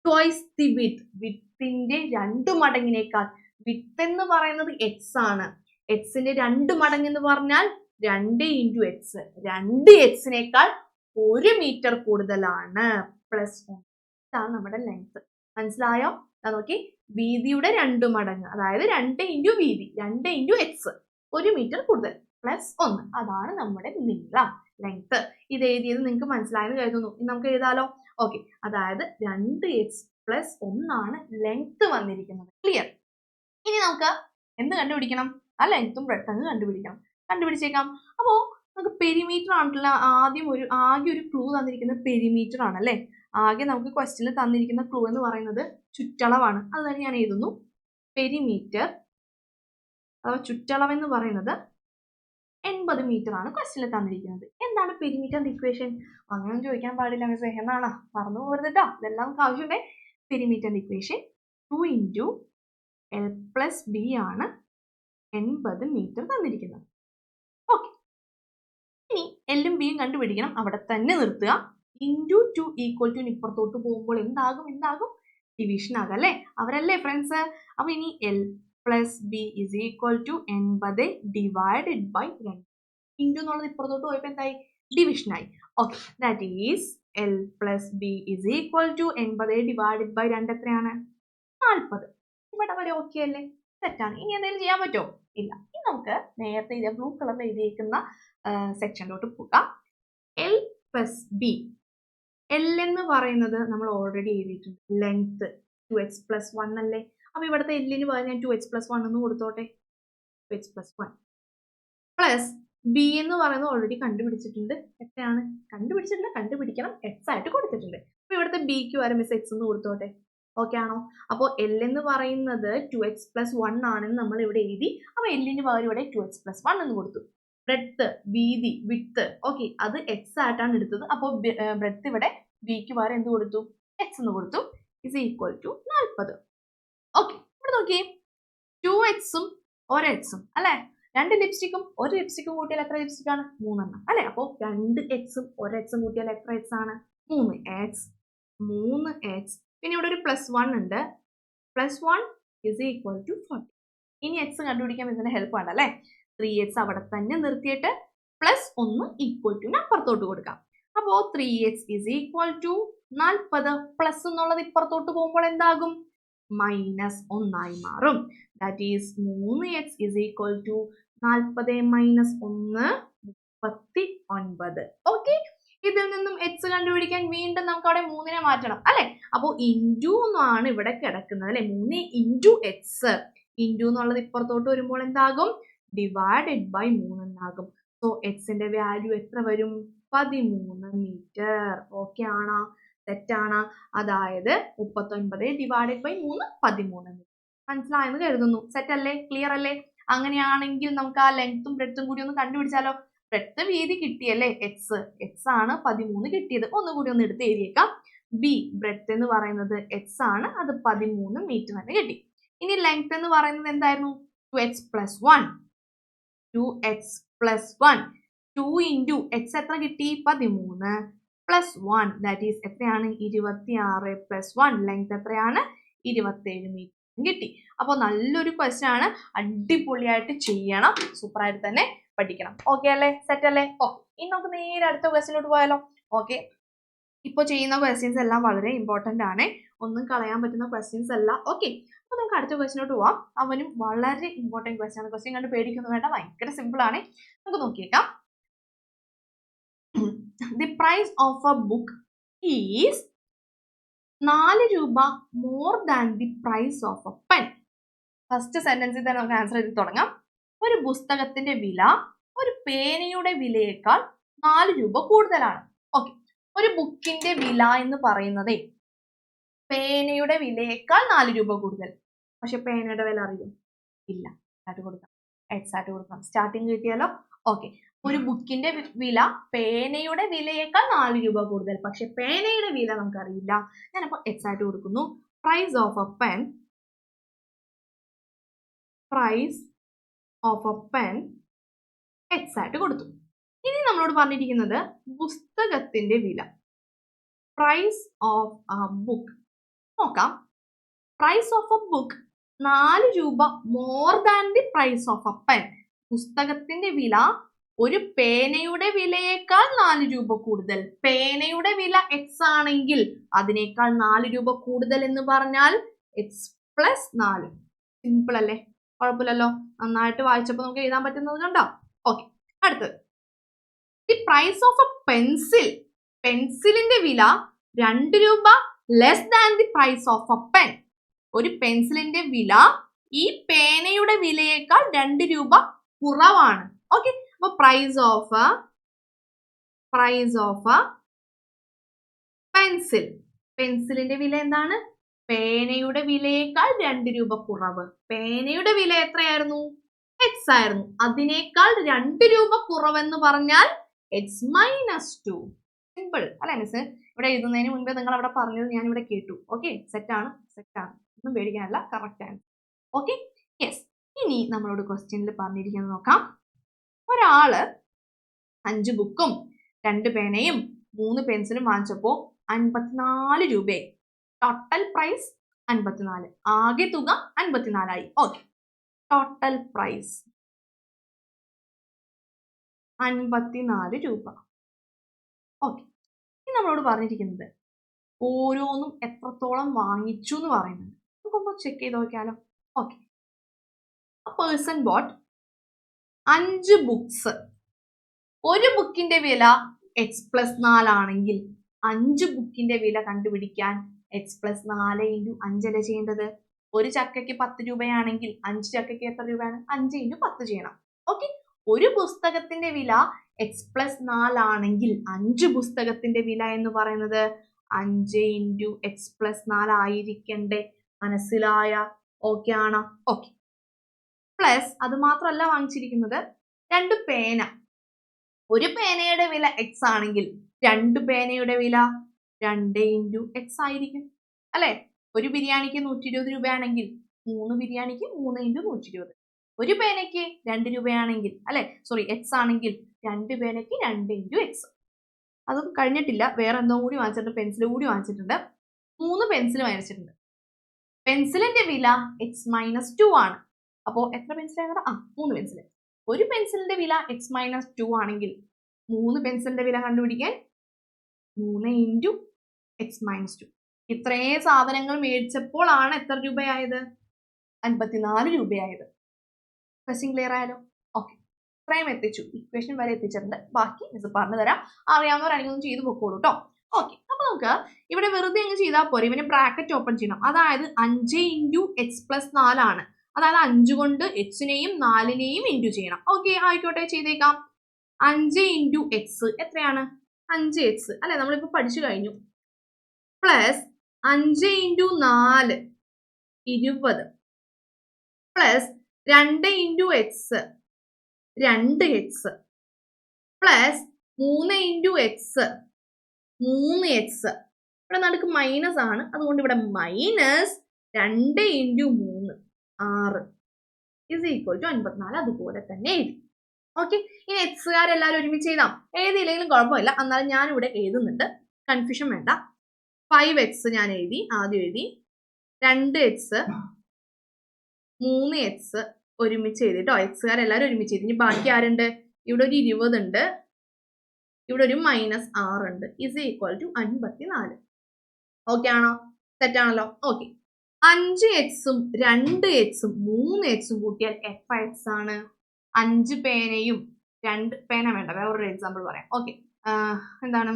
ട്വൈസ് ദി വിഡ്ത്, വിഡ്ത്തിന്റെ 2 മടങ്ങിനേക്കാൾ. വിഡ്ത്ത് എന്ന് പറയുന്നത് എക്സ് ആണ്. എക്സിന്റെ 2 മടങ്ങ് എന്ന് പറഞ്ഞാൽ 2 × എക്സ്, 2 എക്സിനേക്കാൾ 1 മീറ്റർ കൂടുതലാണ്. +1 ഇതാണ് നമ്മുടെ ലെങ്ത്. മനസ്സിലായോ? നോക്കി, വീതിയുടെ 2 മടങ്ങ് അതായത് 2 × വീതി, 2 × എക്സ്, 1 മീറ്റർ കൂടുതൽ +1 അതാണ് നമ്മുടെ നീളം, ലെങ്ത്. ഇത് എഴുതിയത് നിങ്ങൾക്ക് മനസ്സിലായെന്ന് കരുതുന്നു. ഇനി നമുക്ക് എഴുതാലോ. ഓക്കെ, അതായത് 2x + 1 ആണ് ലെങ്ത് വന്നിരിക്കുന്നത്. ക്ലിയർ? ഇനി നമുക്ക് എന്ത് കണ്ടുപിടിക്കണം? ആ ലെങ്ത്തും ബ്രെഡ്ത്തും കണ്ടുപിടിച്ചേക്കാം. അപ്പോൾ നമുക്ക് പെരിമീറ്റർ ആണല്ലോ ആകെ ഒരു ക്ലൂ തന്നിരിക്കുന്നത് പെരിമീറ്റർ ആണ് അല്ലേ? ആകെ നമുക്ക് ക്വസ്റ്റ്യനിൽ തന്നിരിക്കുന്ന ക്ലൂ എന്ന് പറയുന്നത് ചുറ്റളവാണ്. അത് തന്നെ ഞാൻ എഴുതുന്നു. പെരിമീറ്റർ അഥവാ ചുറ്റളവ് എന്ന് പറയുന്നത് 80 മീറ്റർ ആണ് ക്വസ്റ്റ്യനിൽ തന്നിരിക്കുന്നത്. എന്താണ് പെരിമീറ്ററിന്റെ ഇക്വേഷൻ? അങ്ങനെ ചോദിക്കാൻ പാടില്ല മിസ്സേ, എന്നാണ് പറഞ്ഞു പോകരുത് കേട്ടോ. ഇതെല്ലാം നമുക്ക് ആവശ്യമുണ്ട്. പെരിമീറ്ററിന്റെ ഇക്വേഷൻ 2 × L + B ആണ് 80 മീറ്റർ തന്നിരിക്കുന്നത്. ഓക്കെ, ഇനി എല്ലും ബിയും കണ്ടുപിടിക്കണം. അവിടെ തന്നെ നിർത്തുക. × 2 = ഇപ്പുറത്തോട്ട് പോകുമ്പോൾ എന്താകും? ഡിവിഷൻ ആകും അല്ലേ? അവരല്ലേ ഫ്രണ്ട്സ്? അപ്പൊ ഇനി L + B = 80 ÷ 2. ഇൻറ്റു എന്നുള്ളത് ഇപ്പുറത്തോട്ട് പോയപ്പോൾ എന്തായി ഡിവിഷനായി. Okay, that is L plus B is equal to 80 divided by 2 എത്രയാണ് 40. ഇവിടെ വരെ ഓക്കെ അല്ലേ, സെറ്റാണ്. ഇനി എന്തെങ്കിലും ചെയ്യാൻ പറ്റുമോ? ഇല്ല. ഇനി നമുക്ക് നേരത്തെ ഇത് ബ്ലൂ കളറിൽ എഴുതിയേക്കുന്ന സെക്ഷനിലോട്ട് പോകാം. എൽ പ്ലസ് ബി, എൽ എന്ന് പറയുന്നത് നമ്മൾ ഓൾറെഡി എഴുതിയിട്ടുണ്ട്, ലെങ്ത് 2x+1 അല്ലേ. അപ്പൊ ഇവിടുത്തെ എല്ലിന് പകരം ഞാൻ 2x+1 എന്ന് കൊടുത്തോട്ടെ, 2x+1 പ്ലസ് ബി എന്ന് പറയുന്നത് ഓൾറെഡി കണ്ടുപിടിച്ചിട്ടുണ്ട്. എത്രയാണ് കണ്ടുപിടിച്ചിട്ടില്ല, കണ്ടുപിടിക്കണം, എക്സ് ആയിട്ട് കൊടുത്തിട്ടുണ്ട്. അപ്പൊ ഇവിടുത്തെ ബിക്ക് വരെ മിസ് എക്സ് എന്ന് കൊടുത്തോട്ടെ. ഓക്കെ ആണോ? അപ്പോൾ എൽ എന്ന് പറയുന്നത് 2x+1 ആണെന്ന് നമ്മൾ ഇവിടെ എഴുതി. അപ്പൊ എല്ലിന് പകരം ഇവിടെ 2x+1 എന്ന് കൊടുത്തു. ബ്രെഡ്ത്ത്, വീതി, വിഡ്ത്ത്, ഓക്കെ, അത് എക്സ് ആയിട്ടാണ് എടുത്തത്. അപ്പോൾ ബ്രെഡ്ത്ത് ഇവിടെ ബിക്ക് പകരം എന്ത് കൊടുത്തു, എക്സ് എന്ന് കൊടുത്തു. Is equal to 40. ഓക്കെ, ഇവിടെ നോക്കിയേ, 2x-ഉം 1x-ഉം അല്ലെ, 2 ലിപ്സ്റ്റിക്കും 1 ലിപ്സ്റ്റിക്കും കൂട്ടിയാൽ എത്ര ലിപ്സ്റ്റിക് ആണ്? 3 എണ്ണം അല്ലെ. അപ്പോൾ 2x-ഉം 1x-ഉം കൂട്ടിയാൽ എത്ര എക്സ് ആണ്? 3x. പിന്നെ ഇവിടെ ഒരു +1 ഉണ്ട്. +1 ഇസ് ഈക്വൽ ടു 40. ഇനി എക്സ് കണ്ടുപിടിക്കാൻ ഇതിന്റെ ഹെൽപ്പ് വേണ്ട അല്ലെ. 3x അവിടെ തന്നെ നിർത്തിയിട്ട് +1 ഈക്വൽ ടു അപ്പുറത്തോട്ട് കൊടുക്കാം. അപ്പോൾ 3x is equal to 40. Plus എന്നുള്ളത് ഇപ്പുറത്തോട്ട് പോകുമ്പോൾ എന്താകും? -1 ആയി മാറും. That is 3x is equal to 40 - 1 39. Okay, ഇതിൽ നിന്നും എക്സ് കണ്ടുപിടിക്കാൻ വീണ്ടും നമുക്ക് അവിടെ 3നെ മാറ്റണം അല്ലെ. അപ്പോൾ ഇൻറ്റു എന്നാണ് ഇവിടെ കിടക്കുന്നത് അല്ലെ. 3 ഇൻറ്റു എക്സ്, ഇൻറ്റു എന്നുള്ളത് ഇപ്പുറത്തോട്ട് വരുമ്പോൾ എന്താകും? ഡിവൈഡഡ് ബൈ 3 എന്നാകും. സോ എക്സിന്റെ വാല്യൂ എത്ര വരും? 13 മീറ്റർ. ഓക്കെ ആണോ? തെറ്റാണ്. അതായത് 39 ഡിവൈഡഡ് ബൈ 3 13 മീറ്റർ. മനസ്സിലായെന്ന് കരുതുന്നു. സെറ്റ് അല്ലേ? ക്ലിയർ അല്ലേ? അങ്ങനെയാണെങ്കിൽ നമുക്ക് ആ ലെങ്ത്തും ബ്രെഡ്ത്തും കൂടി ഒന്ന് കണ്ടുപിടിച്ചാലോ. ബ്രെഡ്ത്ത് വീതി കിട്ടിയല്ലേ, എക്സ് ആണ് 13 കിട്ടിയത്. ഒന്നുകൂടി ഒന്ന് എടുത്ത് എഴുതിയേക്കാം. ബി ബ്രെഡ്ത്ത് എന്ന് പറയുന്നത് എക്സ് ആണ്, അത് 13 മീറ്റർ തന്നെ കിട്ടി. ഇനി ലെങ്ത് എന്ന് പറയുന്നത് എന്തായിരുന്നു? 2x+1. 2 ഇൻറ്റു എക്സ് എത്ര കിട്ടി? 13 +1 ദാറ്റ് ഈസ് എത്രയാണ്? 26 +1 ലെങ്ത് എത്രയാണ്? 27 മീറ്റർ കിട്ടി. അപ്പോൾ നല്ലൊരു ക്വസ്റ്റ്യൻ ആണ്, അടിപൊളിയായിട്ട് ചെയ്യണം, സൂപ്പറായിട്ട് തന്നെ പഠിക്കണം. ഓക്കെ അല്ലേ? സെറ്റ് അല്ലേ? ഓക്കെ, ഇനി നമുക്ക് നേരെ അടുത്ത ക്വസ്റ്റ്യനിലോട്ട് പോയാലോ. ഓക്കെ, ഇപ്പോൾ ചെയ്യുന്ന ക്വസ്റ്റ്യൻസ് എല്ലാം വളരെ ഇമ്പോർട്ടൻ്റ് ആണ്, ഒന്നും കളയാൻ പറ്റുന്ന ക്വസ്റ്റ്യൻസ് അല്ല. ഓക്കെ, അപ്പോൾ നമുക്ക് അടുത്ത ക്വസ്റ്റ്യനിലോട്ട് പോവാം. അവനും വളരെ ഇമ്പോർട്ടൻറ്റ് ക്വസ്റ്റ്യൻ ആണ്. ക്വസ്റ്റ്യൻ കണ്ട് പേടിക്കൊന്നും വേണ്ട, ഭയങ്കര സിമ്പിൾ ആണ്. നമുക്ക് നോക്കിയേക്കാം. The price of a book is 4 രൂപ more than the price of a pen. First സെന്റൻസിൽ തന്നെ നമുക്ക് ആൻസർ ചെയ്ത് തുടങ്ങാം. ഒരു പുസ്തകത്തിന്റെ വില ഒരു പേനയുടെ വിലയേക്കാൾ 4 രൂപ കൂടുതലാണ്. ഓക്കെ, ഒരു ബുക്കിന്റെ വില എന്ന് പറയുന്നത് പേനയുടെ വിലയേക്കാൾ 4 രൂപ കൂടുതൽ. പക്ഷെ പേനയുടെ വില അറിയും? ഇല്ല. ആയിട്ട് കൊടുക്കാം, എക്സ് ആയിട്ട് കൊടുക്കാം. സ്റ്റാർട്ടിങ് കിട്ടിയാലോ. ഓക്കെ, ഒരു ബുക്കിന്റെ വില പേനയുടെ വിലയേക്കാൾ 4 രൂപ കൂടുതൽ, പക്ഷെ പേനയുടെ വില നമുക്കറിയില്ല. ഞാനപ്പോൾ എക്സ് ആയിട്ട് കൊടുക്കുന്നു. Price of a pen, price of a pen x ആയിട്ട് കൊടുത്തു. ഇനി നമ്മളോട് പറഞ്ഞിരിക്കുന്നത് പുസ്തകത്തിന്റെ വില, പ്രൈസ് ഓഫ് എ ബുക്ക്. നോക്കാം, പ്രൈസ് ഓഫ് എ ബുക്ക് 4 രൂപ more than the price of a pen. പുസ്തകത്തിന്റെ വില ഒരു പേനയുടെ വിലയേക്കാൾ 4 രൂപ കൂടുതൽ. പേനയുടെ വില എക്സ് ആണെങ്കിൽ അതിനേക്കാൾ 4 രൂപ കൂടുതൽ എന്ന് പറഞ്ഞാൽ എക്സ് പ്ലസ് 4. സിമ്പിൾ അല്ലേ? കുഴപ്പമില്ലല്ലോ. നന്നായിട്ട് വായിച്ചപ്പോൾ നമുക്ക് എഴുതാൻ പറ്റുന്നത് കണ്ടോ? ഓക്കെ, അടുത്തത് the price of a pencil. പെൻസിലിന്റെ വില 2 രൂപ less than the price of a pen. ഒരു പെൻസിലിന്റെ വില ഈ പേനയുടെ വിലയേക്കാൾ 2 രൂപ കുറവാണ്. ഓക്കെ, അപ്പൊ പ്രൈസ് ഓഫ് പെൻസിൽ, പെൻസിലിന്റെ വില എന്താണ്? പേനയുടെ വിലയേക്കാൾ 2 രൂപ കുറവ്. പേനയുടെ വില എത്രയായിരുന്നു? എക്സ് ആയിരുന്നു. അതിനേക്കാൾ 2 രൂപ കുറവെന്ന് പറഞ്ഞാൽ എക്സ് -2. സിമ്പിൾ അല്ലെ മിസ്? ഇവിടെ എഴുതുന്നതിന് മുൻപേ നിങ്ങൾ അവിടെ പറഞ്ഞത് ഞാൻ ഇവിടെ കേട്ടു. ഓക്കെ, സെറ്റാണ്, ഒന്നും പേടിക്കാനല്ല, കറക്റ്റ് ആണ്. Okay, yes. ഇനി നമ്മളോട് ക്വസ്റ്റ്യനിൽ പറഞ്ഞിരിക്കുന്നത് നോക്കാം. ഒരാള് 5 ബുക്കും 2 പേനയും 3 പെൻസിലും വാങ്ങിച്ചപ്പോൾ 54 രൂപയായി. ടോട്ടൽ പ്രൈസ് 54, ആകെ തുക 54 ആയി. ഓക്കെ, ടോട്ടൽ പ്രൈസ് 54 രൂപ. ഓക്കെ, ഇനി നമ്മളോട് പറഞ്ഞിരിക്കുന്നത് ഓരോന്നും എത്രത്തോളം വാങ്ങിച്ചു എന്ന് പറയുന്നുണ്ട്. നമുക്കൊന്ന് ചെക്ക് ചെയ്ത് നോക്കിയാലോ. Okay, person boat 5 books. ഒരു ബുക്കിന്റെ വില x+4 ആണെങ്കിൽ 5 ബുക്കിന്റെ വില കണ്ടുപിടിക്കാൻ x+4 × 5 അല്ലേ ചെയ്യേണ്ടത്. ഒരു ചക്കയ്ക്ക് 10 രൂപയാണെങ്കിൽ 5 ചക്കയ്ക്ക് എത്ര രൂപയാണ്? 5 × 10 ചെയ്യണം. ഓക്കെ, ഒരു പുസ്തകത്തിന്റെ വില x+4 ആണെങ്കിൽ 5 പുസ്തകത്തിന്റെ വില എന്ന് പറയുന്നത് 5 × x+4 ആയിരിക്കണ്ടേ? മനസ്സിലായ? ഓക്കെ ആണോ? ഓക്കെ. പ്ലസ് അത് മാത്രമല്ല വാങ്ങിച്ചിരിക്കുന്നത്, 2 പേന. ഒരു പേനയുടെ വില x ആണെങ്കിൽ 2 പേനയുടെ വില 2 × x ആയിരിക്കും അല്ലെ. ഒരു ബിരിയാണിക്ക് 120 രൂപയാണെങ്കിൽ 3 ബിരിയാണിക്ക് 3 × 120. ഒരു പേനയ്ക്ക് 2 രൂപയാണെങ്കിൽ അല്ലെ, സോറി x ആണെങ്കിൽ 2 പേനയ്ക്ക് 2 × x. അതും കഴിഞ്ഞിട്ടില്ല, വേറെ എന്തോ കൂടി വാങ്ങിച്ചിട്ടുണ്ട്. പെൻസിൽ കൂടി വാങ്ങിച്ചിട്ടുണ്ട്. 3 പെൻസിൽ വാങ്ങിച്ചിട്ടുണ്ട്. പെൻസിലിന്റെ വില x-2 ആണ്. അപ്പോൾ എത്ര പെൻസിലാണ്? 3 പെൻസിൽ. ഒരു പെൻസിലിന്റെ വില x-2 ആണെങ്കിൽ 3 പെൻസിലിന്റെ വില കണ്ടുപിടിക്കാൻ 3 × x-2. ഇത്രയും സാധനങ്ങൾ മേടിച്ചപ്പോഴാണ് എത്ര രൂപയായത്? 54 രൂപയായത്. ക്വസ്റ്റ്യൻ ക്ലിയർ ആയാലോ? ഓക്കെ, ഇത്രയും എത്തിച്ചു, ഇക്വേഷൻ വരെ എത്തിച്ചിട്ടുണ്ട്. ബാക്കി മിസ് പറഞ്ഞു തരാം, അറിയാവുന്നവരാണെങ്കിൽ ഒന്ന് ചെയ്ത് പൊക്കോളൂ കേട്ടോ. ഓക്കെ, അപ്പൊ നമുക്ക് ഇവിടെ വെറുതെ അങ്ങ് ചെയ്താൽ പോരെ. ഇവന് ബ്രാക്കറ്റ് ഓപ്പൺ ചെയ്യണം. അതായത് 5 × x+4 ആണ്. അതായത് 5 കൊണ്ട് x-നെയും 4-നെയും ഇൻറ്റു ചെയ്യണം. ഓക്കെ, ആയിക്കോട്ടെ, ചെയ്തേക്കാം. 5 × x എത്രയാണ്? 5x അല്ലെ, നമ്മളിപ്പോ പഠിച്ചു കഴിഞ്ഞു. Plus 5 × 4 20 plus 2 × x 2x plus 3 × x 3x. ഇവിടെ നടുക്ക് മൈനസ് ആണ്, അതുകൊണ്ട് ഇവിടെ മൈനസ് 2 × 3 6 ഇസ് ഈക്വൽ ടു 54. അതുപോലെ തന്നെ എഴുതി. ഓക്കെ, ഇനി എക്സുകാരെല്ലാവരും ഒരുമിച്ച് എഴുതാം. എഴുതിയില്ലെങ്കിലും കുഴപ്പമില്ല, എന്നാലും ഞാനിവിടെ എഴുതുന്നുണ്ട്, കൺഫ്യൂഷൻ വേണ്ട. 5x ഞാൻ എഴുതി, ആദ്യം എഴുതി. 2x 3x ഒരുമിച്ച് എഴുതിട്ടോ. എക്സുകാരെല്ലാവരും ഒരുമിച്ച് എഴുതി. ഇനി ബാക്കി ആരുണ്ട്? ഇവിടെ ഒരു 20 ഉണ്ട്, ഇവിടെ ഒരു -6 ഉണ്ട്. Is equal to 54. ഓക്കെ ആണോ? സെറ്റ് ആണല്ലോ? ഓക്കെ, 5x-ഉം 2x-ഉം 3x-ഉം കൂട്ടിയാൽ എത്ര x ആണ്? 5 പേനയും 2 പേന വേണ്ട, വേറൊരു എക്സാമ്പിൾ പറയാം. ഓക്കെ, എന്താണ്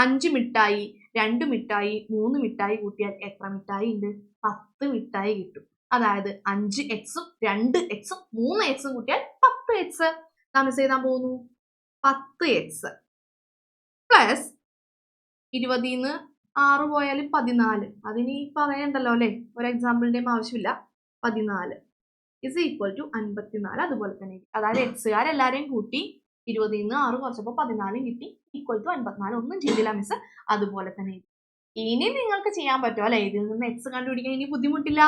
5 മിഠായി, 2 മിഠായി, 3 മിഠായി കൂട്ടിയാൽ എത്ര മിഠായി ഉണ്ട്? 10 മിഠായി കിട്ടും. അതായത് 5x-ഉം 2x-ഉം 3x-ഉം കൂട്ടിയാൽ 10x. മിസ് എഴുതാൻ പോകുന്നു 10x പ്ലസ് 20-ന്ന് 6 പോയാൽ 14. അതിനി പറയണ്ടല്ലോ അല്ലെ, ഒരു എക്സാമ്പിളിന്റെയും ആവശ്യമില്ല. 14 ഇസ് ഈക്വൽ ടു 54. അതുപോലെ തന്നെ, അതായത് എക്സുകാരെല്ലാരെയും കൂട്ടി 20-ന്ന് 6 കുറച്ചപ്പോൾ 14 കിട്ടി, ഈക്വൽ ടു 54. ഒന്നും ചെയ്തില്ല മിസ്, അതുപോലെ തന്നെ. ഇനി നിങ്ങൾക്ക് ചെയ്യാൻ പറ്റുമോ അല്ലെ, ഇതിൽ നിന്ന് x കണ്ടുപിടിക്കാൻ ഇനി ബുദ്ധിമുട്ടില്ല.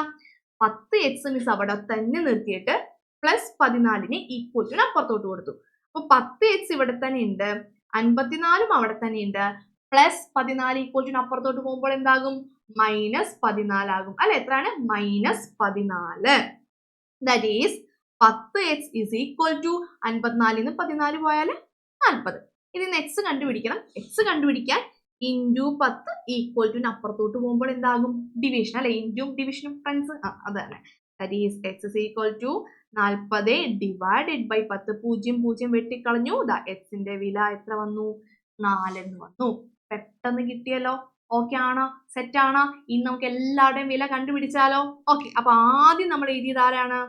10x മിസ് അവിടെ തന്നെ നിർത്തിയിട്ട് പ്ലസ് 14-നെ ഈക്വൽ ടു അപ്പുറത്തോട്ട് കൊടുത്തു. അപ്പൊ 10x ഇവിടെ തന്നെ ഉണ്ട്, 54-ഉം അവിടെ തന്നെ ഉണ്ട്. പ്ലസ് 14 ഈക്വൽ ടു അപ്പുറത്തോട്ട് പോകുമ്പോൾ എന്താകും? -14 ആകും അല്ലെ. എത്രയാണ്? -14. That is 10x is equal to 54-ന്ന് 14 പോയാൽ 40. ഇതിന് x കണ്ടുപിടിക്കണം. x കണ്ടുപിടിക്കാൻ ഇൻറ്റു 10 ഈക്വൽ ടു അപ്പുറത്തോട്ട് പോകുമ്പോൾ എന്താകും? ഡിവിഷൻ അല്ലെ. ഇൻറ്റും ഡിവിഷനും ഫ്രണ്ട്സ്, അത് തന്നെ. That is x is equal to 40 divided by 10. 0 വെട്ടിക്കളഞ്ഞു. x-ന്റെ വില എത്ര വന്നു? 4 എന്ന് വന്നു. പെട്ടെന്ന് കിട്ടിയല്ലോ. ഓക്കെ ആണോ? സെറ്റ് ആണോ? ഇനി നമുക്ക് എല്ലാവരുടെയും വില കണ്ടുപിടിച്ചാലോ? ഓക്കെ, അപ്പൊ ആദ്യം നമ്മൾ എഴുതിയത് ആരാണ്?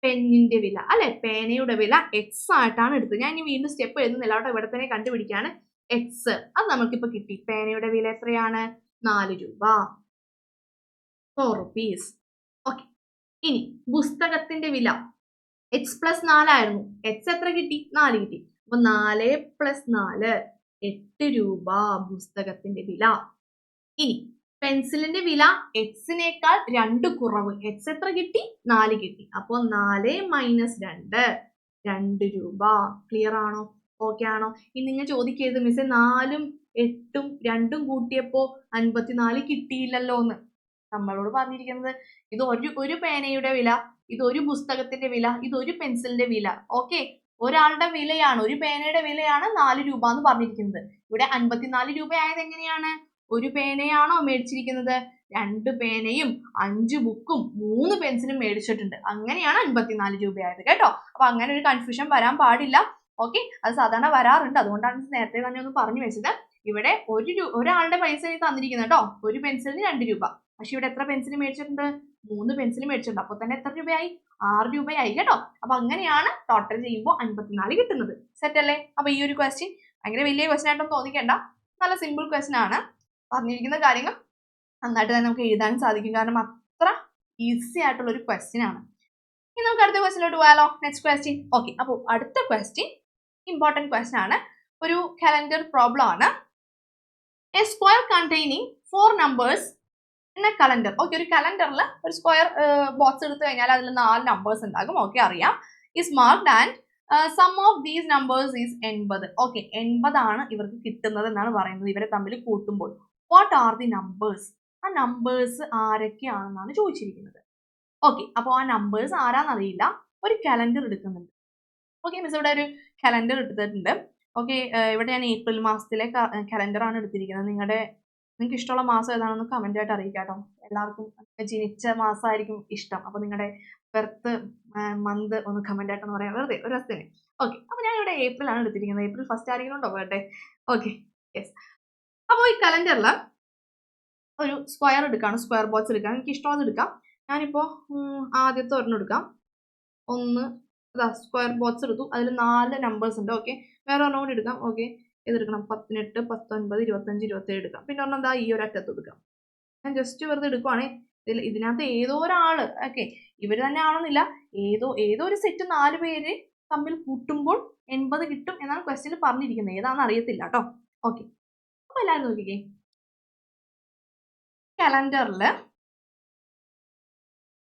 പെന്നിന്റെ വില അല്ലെ. പേനയുടെ വില x ആയിട്ടാണ് എടുത്തത്. ഞാൻ ഇനി വീണ്ടും സ്റ്റെപ്പ് എഴുതുന്നില്ല, അവിടെ ഇവിടെ തന്നെ കണ്ടുപിടിക്കാണ്. x അത് നമുക്കിപ്പോ കിട്ടി. പേനയുടെ വില എത്രയാണ്? 4 രൂപ, 4 rupees. ഓക്കെ, ഇനി പുസ്തകത്തിന്റെ വില x+4 ആയിരുന്നു. x എത്ര കിട്ടി? 4 കിട്ടി. അപ്പൊ 4 + 4 8 രൂപ പുസ്തകത്തിന്റെ വില. ഇനി പെൻസിലിന്റെ വില x-നേക്കാൾ 2 കുറവ്. x എത്ര കിട്ടി? 4 കിട്ടി. അപ്പൊ 4 - 2 2 രൂപ. ക്ലിയർ ആണോ? ഓക്കെ ആണോ? ഇനി നിങ്ങൾ ചോദിക്കരുത് മിസ്സേ 4-ഉം 8-ഉം 2-ഉം കൂട്ടിയപ്പോ 54 കിട്ടിയില്ലല്ലോ എന്ന്. നമ്മളോട് പറഞ്ഞിരിക്കുന്നത് ഇത് ഒരു പേനയുടെ വില, ഇത് ഒരു പുസ്തകത്തിന്റെ വില, ഇത് ഒരു പെൻസിലിന്റെ വില. ഓക്കെ, ഒരാളുടെ വിലയാണ്, ഒരു പേനയുടെ വിലയാണ് 4 രൂപ എന്ന് പറഞ്ഞിരിക്കുന്നത്. ഇവിടെ 54 രൂപ ആയത് എങ്ങനെയാണ്? ഒരു പേനയാണോ മേടിച്ചിരിക്കുന്നത്? 2 പേനയും 5 ബുക്കും 3 പെൻസിലും മേടിച്ചിട്ടുണ്ട്. അങ്ങനെയാണ് 54 രൂപയായത് കേട്ടോ. അപ്പൊ അങ്ങനെ ഒരു കൺഫ്യൂഷൻ വരാൻ പാടില്ല. ഓക്കെ, അത് സാധാരണ വരാറുണ്ട്, അതുകൊണ്ടാണ് നേരത്തെ തന്നെ ഒന്ന് പറഞ്ഞു വെച്ചത്. ഇവിടെ ഒരാളുടെ പൈസ തന്നിരിക്കുന്നത് കേട്ടോ, ഒരു പെൻസിലിന് 2 രൂപ. പക്ഷെ ഇവിടെ എത്ര പെൻസിൽ മേടിച്ചിട്ടുണ്ട്? 3 പെൻസിൽ മേടിച്ചിട്ടുണ്ട്. അപ്പൊ തന്നെ എത്ര രൂപയായി? 6 രൂപയായി കേട്ടോ. അപ്പൊ അങ്ങനെയാണ് ടോട്ടൽ ചെയ്യുമ്പോൾ 54 കിട്ടുന്നത്. സെറ്റ് അല്ലേ? അപ്പൊ ഈ ഒരു ക്വസ്റ്റ്യൻ ഭയങ്കര വലിയ ക്വസ്റ്റ്യൻ ആയിട്ടൊന്നും തോന്നിക്കേണ്ട, നല്ല സിമ്പിൾ ക്വസ്റ്റ്യൻ ആണ്. പറഞ്ഞിരിക്കുന്ന കാര്യങ്ങൾ നന്നായിട്ട് തന്നെ നമുക്ക് എഴുതാൻ സാധിക്കും, കാരണം അത്ര ഈസി ആയിട്ടുള്ള ഒരു ക്വസ്റ്റ്യൻ ആണ്. ഇനി നമുക്ക് അടുത്ത ക്വസ്റ്റ്യനിലോട്ട് പോയാലോ? Next question. ഓക്കെ, അപ്പോൾ അടുത്ത ക്വസ്റ്റ്യൻ ഇമ്പോർട്ടൻറ്റ് ക്വസ്റ്റ്യൻ ആണ്, ഒരു കലണ്ടർ പ്രോബ്ലം ആണ്. A square containing 4 numbers in a calendar. Okay, ഒരു കലണ്ടറിൽ ഒരു സ്ക്വയർ ബോക്സ് എടുത്തു കഴിഞ്ഞാൽ അതിൽ 4 നമ്പേഴ്സ് ഉണ്ടാകും. ഓക്കെ, അറിയാം. Is marked and sum of these numbers is 80. Okay, 80 ആണ് ഇവർക്ക് കിട്ടുന്നത് എന്നാണ് പറയുന്നത്, ഇവരെ തമ്മിൽ കൂട്ടുമ്പോൾ. What are the numbers? ആ നമ്പേഴ്സ് ആരൊക്കെയാണെന്നാണ് ചോദിച്ചിരിക്കുന്നത്. ഓക്കെ, അപ്പോൾ ആ നമ്പേഴ്സ് ആരാന്നറിയില്ല. ഒരു കലണ്ടർ എടുക്കുന്നുണ്ട്. ഓക്കെ, മിസ് ഇവിടെ ഒരു കലണ്ടർ എടുത്തിട്ടുണ്ട്. ഓക്കെ, ഇവിടെ ഞാൻ ഏപ്രിൽ മാസത്തിലെ കലണ്ടറാണ് എടുത്തിരിക്കുന്നത്. നിങ്ങൾക്ക് ഇഷ്ടമുള്ള മാസം ഏതാണെന്ന് കമന്റ് ആയിട്ട് അറിയിക്കാം കേട്ടോ. എല്ലാവർക്കും ജനിച്ച മാസമായിരിക്കും ഇഷ്ടം. അപ്പോൾ നിങ്ങളുടെ ബർത്ത് മന്ത് ഒന്ന് കമന്റ് ആയിട്ടൊന്ന് പറയാം, വെറുതെ ഒരു രസത്തിന്. ഓക്കെ, അപ്പോൾ ഞാൻ ഇവിടെ ഏപ്രിൽ ആണ് എടുത്തിരിക്കുന്നത്. ഏപ്രിൽ 1 ആരെങ്കിലും ഉണ്ടോ? പോകട്ടെ. Okay, yes. അപ്പോൾ ഈ കലണ്ടറിൽ ഒരു സ്ക്വയർ എടുക്കുകയാണ്, സ്ക്വയർ ബോക്സ് എടുക്കാം. എനിക്ക് ഇഷ്ടമുള്ളത് എടുക്കാം. ഞാനിപ്പോൾ ആദ്യത്തെ ഒരെണ്ണം എടുക്കാം. ഒന്ന് സ്ക്വയർ ബോക്സ് എടുത്തു, അതിൽ 4 നമ്പേഴ്സ് ഉണ്ട്. ഓക്കെ, വേറെ ഒരെണ്ണം കൂടി എടുക്കാം. ഓക്കെ, ഇതെടുക്കണം. 18, 19, 25, 27 എടുക്കാം. പിന്നെ ഒരെണ്ണം എന്താ ഈ ഒരു അറ്റത്ത് എടുക്കാം. ഞാൻ ജസ്റ്റ് വെറുതെ എടുക്കുവാണെങ്കിൽ ഇതിനകത്ത് ഏതോ ഒരാള്, ഓക്കെ, ഇവർ തന്നെ ആണെന്നില്ല, ഏതോ ഒരു സെറ്റ് 4 പേര് തമ്മിൽ കൂട്ടുമ്പോൾ 80 കിട്ടും എന്നാണ് ക്വസ്റ്റ്യനിൽ പറഞ്ഞിരിക്കുന്നത്. ഏതാണെന്ന് അറിയത്തില്ല കേട്ടോ. ഓക്കെ, അപ്പൊ എല്ലാവരും നോക്കിക്കേ, കലണ്ടറിൽ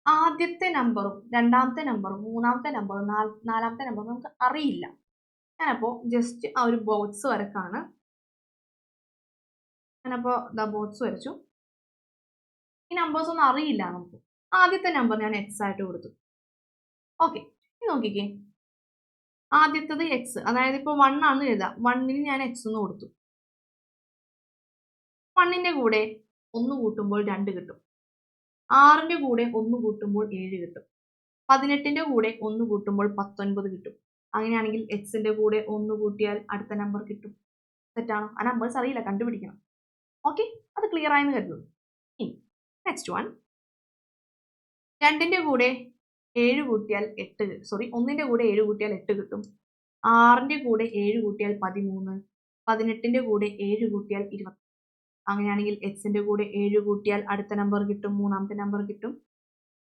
ആദ്യത്തെ നമ്പറും രണ്ടാമത്തെ നമ്പറും മൂന്നാമത്തെ നമ്പറും നാലാമത്തെ നമ്പറും നമുക്ക് അറിയില്ല. ഞാനപ്പോൾ ജസ്റ്റ് ആ ഒരു ബോക്സ് വരക്കാണ്. ഞാനപ്പോൾ ബോക്സ് വരച്ചു. ഈ നമ്പേഴ്സ് ഒന്നും അറിയില്ല നമുക്ക്. ആദ്യത്തെ നമ്പർ ഞാൻ എക്സ് ആയിട്ട് കൊടുത്തു. ഓക്കെ, ഇനി നോക്കിക്കേ, ആദ്യത്തത് എക്സ്, അതായത് ഇപ്പോൾ 1 ആണെന്ന് എഴുതാം. 1ന് ഞാൻ എക്സ് എന്ന് കൊടുത്തു. 1ന്റെ കൂടെ 1 കൂട്ടുമ്പോൾ 2 കിട്ടും. 6ന്റെ കൂടെ 1 കൂട്ടുമ്പോൾ 7 കിട്ടും. 18ന്റെ കൂടെ 1 കൂട്ടുമ്പോൾ 19 കിട്ടും. അങ്ങനെയാണെങ്കിൽ എക്സിന്റെ കൂടെ 1 കൂട്ടിയാൽ അടുത്ത നമ്പർ കിട്ടും. തെറ്റാണോ? ആ നമ്പേഴ്സ് അറിയില്ല, കണ്ടുപിടിക്കണം. ഓക്കെ, അത് ക്ലിയർ ആയെന്ന് കരുതുന്നു. ഇനി നെക്സ്റ്റ് വൺ, 2ന്റെ കൂടെ 7 കൂട്ടിയാൽ 8, സോറി 1ന്റെ കൂടെ 7 കൂട്ടിയാൽ 8 കിട്ടും. 6ന്റെ കൂടെ 7 കൂട്ടിയാൽ 13, 18ന്റെ കൂടെ 7 കൂട്ടിയാൽ 20. അങ്ങനെയാണെങ്കിൽ എക്സിന്റെ കൂടെ 7 കൂട്ടിയാൽ അടുത്ത നമ്പർ കിട്ടും, മൂന്നാമത്തെ നമ്പർ കിട്ടും.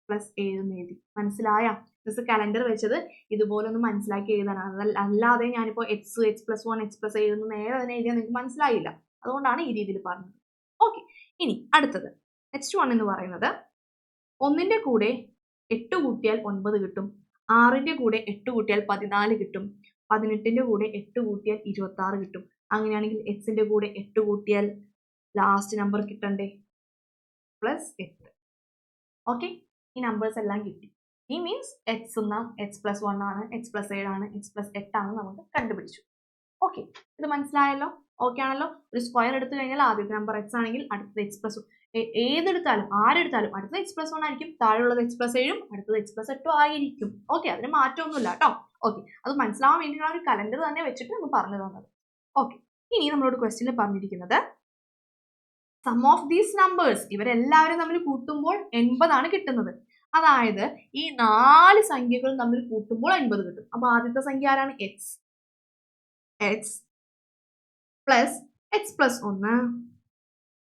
+7 എഴുതി. മനസ്സിലായോ? മിസ് കലണ്ടർ വെച്ചത് ഇതുപോലെ ഒന്ന് മനസ്സിലാക്കി എഴുതാനാണ്, അല്ലാതെ ഞാനിപ്പോൾ x+1 x+ എഴുതുന്ന നേരെ തന്നെ എഴുതിയാൽ നിങ്ങൾക്ക് മനസ്സിലായില്ല. അതുകൊണ്ടാണ് ഈ രീതിയിൽ പറഞ്ഞത്. ഓക്കെ, ഇനി അടുത്തത് നെക്സ്റ്റ് വൺ എന്ന് പറയുന്നത്, 1ന്റെ കൂടെ 8 കൂട്ടിയാൽ 9 കിട്ടും. 6ന്റെ കൂടെ 8 കൂട്ടിയാൽ 14 കിട്ടും. 18ന്റെ കൂടെ 8 കൂട്ടിയാൽ 26 കിട്ടും. അങ്ങനെയാണെങ്കിൽ എക്സിന്റെ കൂടെ 8 കൂട്ടിയാൽ ലാസ്റ്റ് നമ്പർ കിട്ടണ്ടേ? +8. ഓക്കെ, ഈ നമ്പേഴ്സ് എല്ലാം കിട്ടി. ഈ മീൻസ് എക്സ് x+1 ആണ്, x+7 ആണ്, x+8 ആണ് നമുക്ക് കണ്ടുപിടിച്ചു. ഓക്കെ, ഇത് മനസ്സിലായല്ലോ? ഓക്കെ ആണല്ലോ? ഒരു സ്ക്വയർ എടുത്തു കഴിഞ്ഞാൽ ആദ്യത്തെ നമ്പർ എക്സ് ആണെങ്കിൽ അടുത്തത് x+1, ഏതെടുത്താലും ആരെടുത്താലും അടുത്തത് x+1 ആയിരിക്കും, താഴെയുള്ളത് x+7, അടുത്തത് x+8 ആയിരിക്കും. ഓക്കെ, അതിന് മാറ്റമൊന്നുമില്ല കേട്ടോ. ഓക്കെ, അത് മനസ്സിലാവാൻ വേണ്ടിയിട്ടുള്ള ഒരു കലണ്ടർ തന്നെ വെച്ചിട്ട് നമ്മൾ പറഞ്ഞു തന്നത്. ഓക്കെ, ഇനി നമ്മളോട് ക്വസ്റ്റ്യനിൽ പറഞ്ഞിരിക്കുന്നത് സം ഓഫ് ദീസ് നമ്പേഴ്സ്, ഇവരെല്ലാവരും തമ്മിൽ കൂട്ടുമ്പോൾ 80 ആണ് കിട്ടുന്നത്. അതായത് ഈ 4 സംഖ്യകളും തമ്മിൽ കൂട്ടുമ്പോൾ 50 കിട്ടും. അപ്പൊ ആദ്യത്തെ സംഖ്യ ആരാണ്? X. X plus x+1,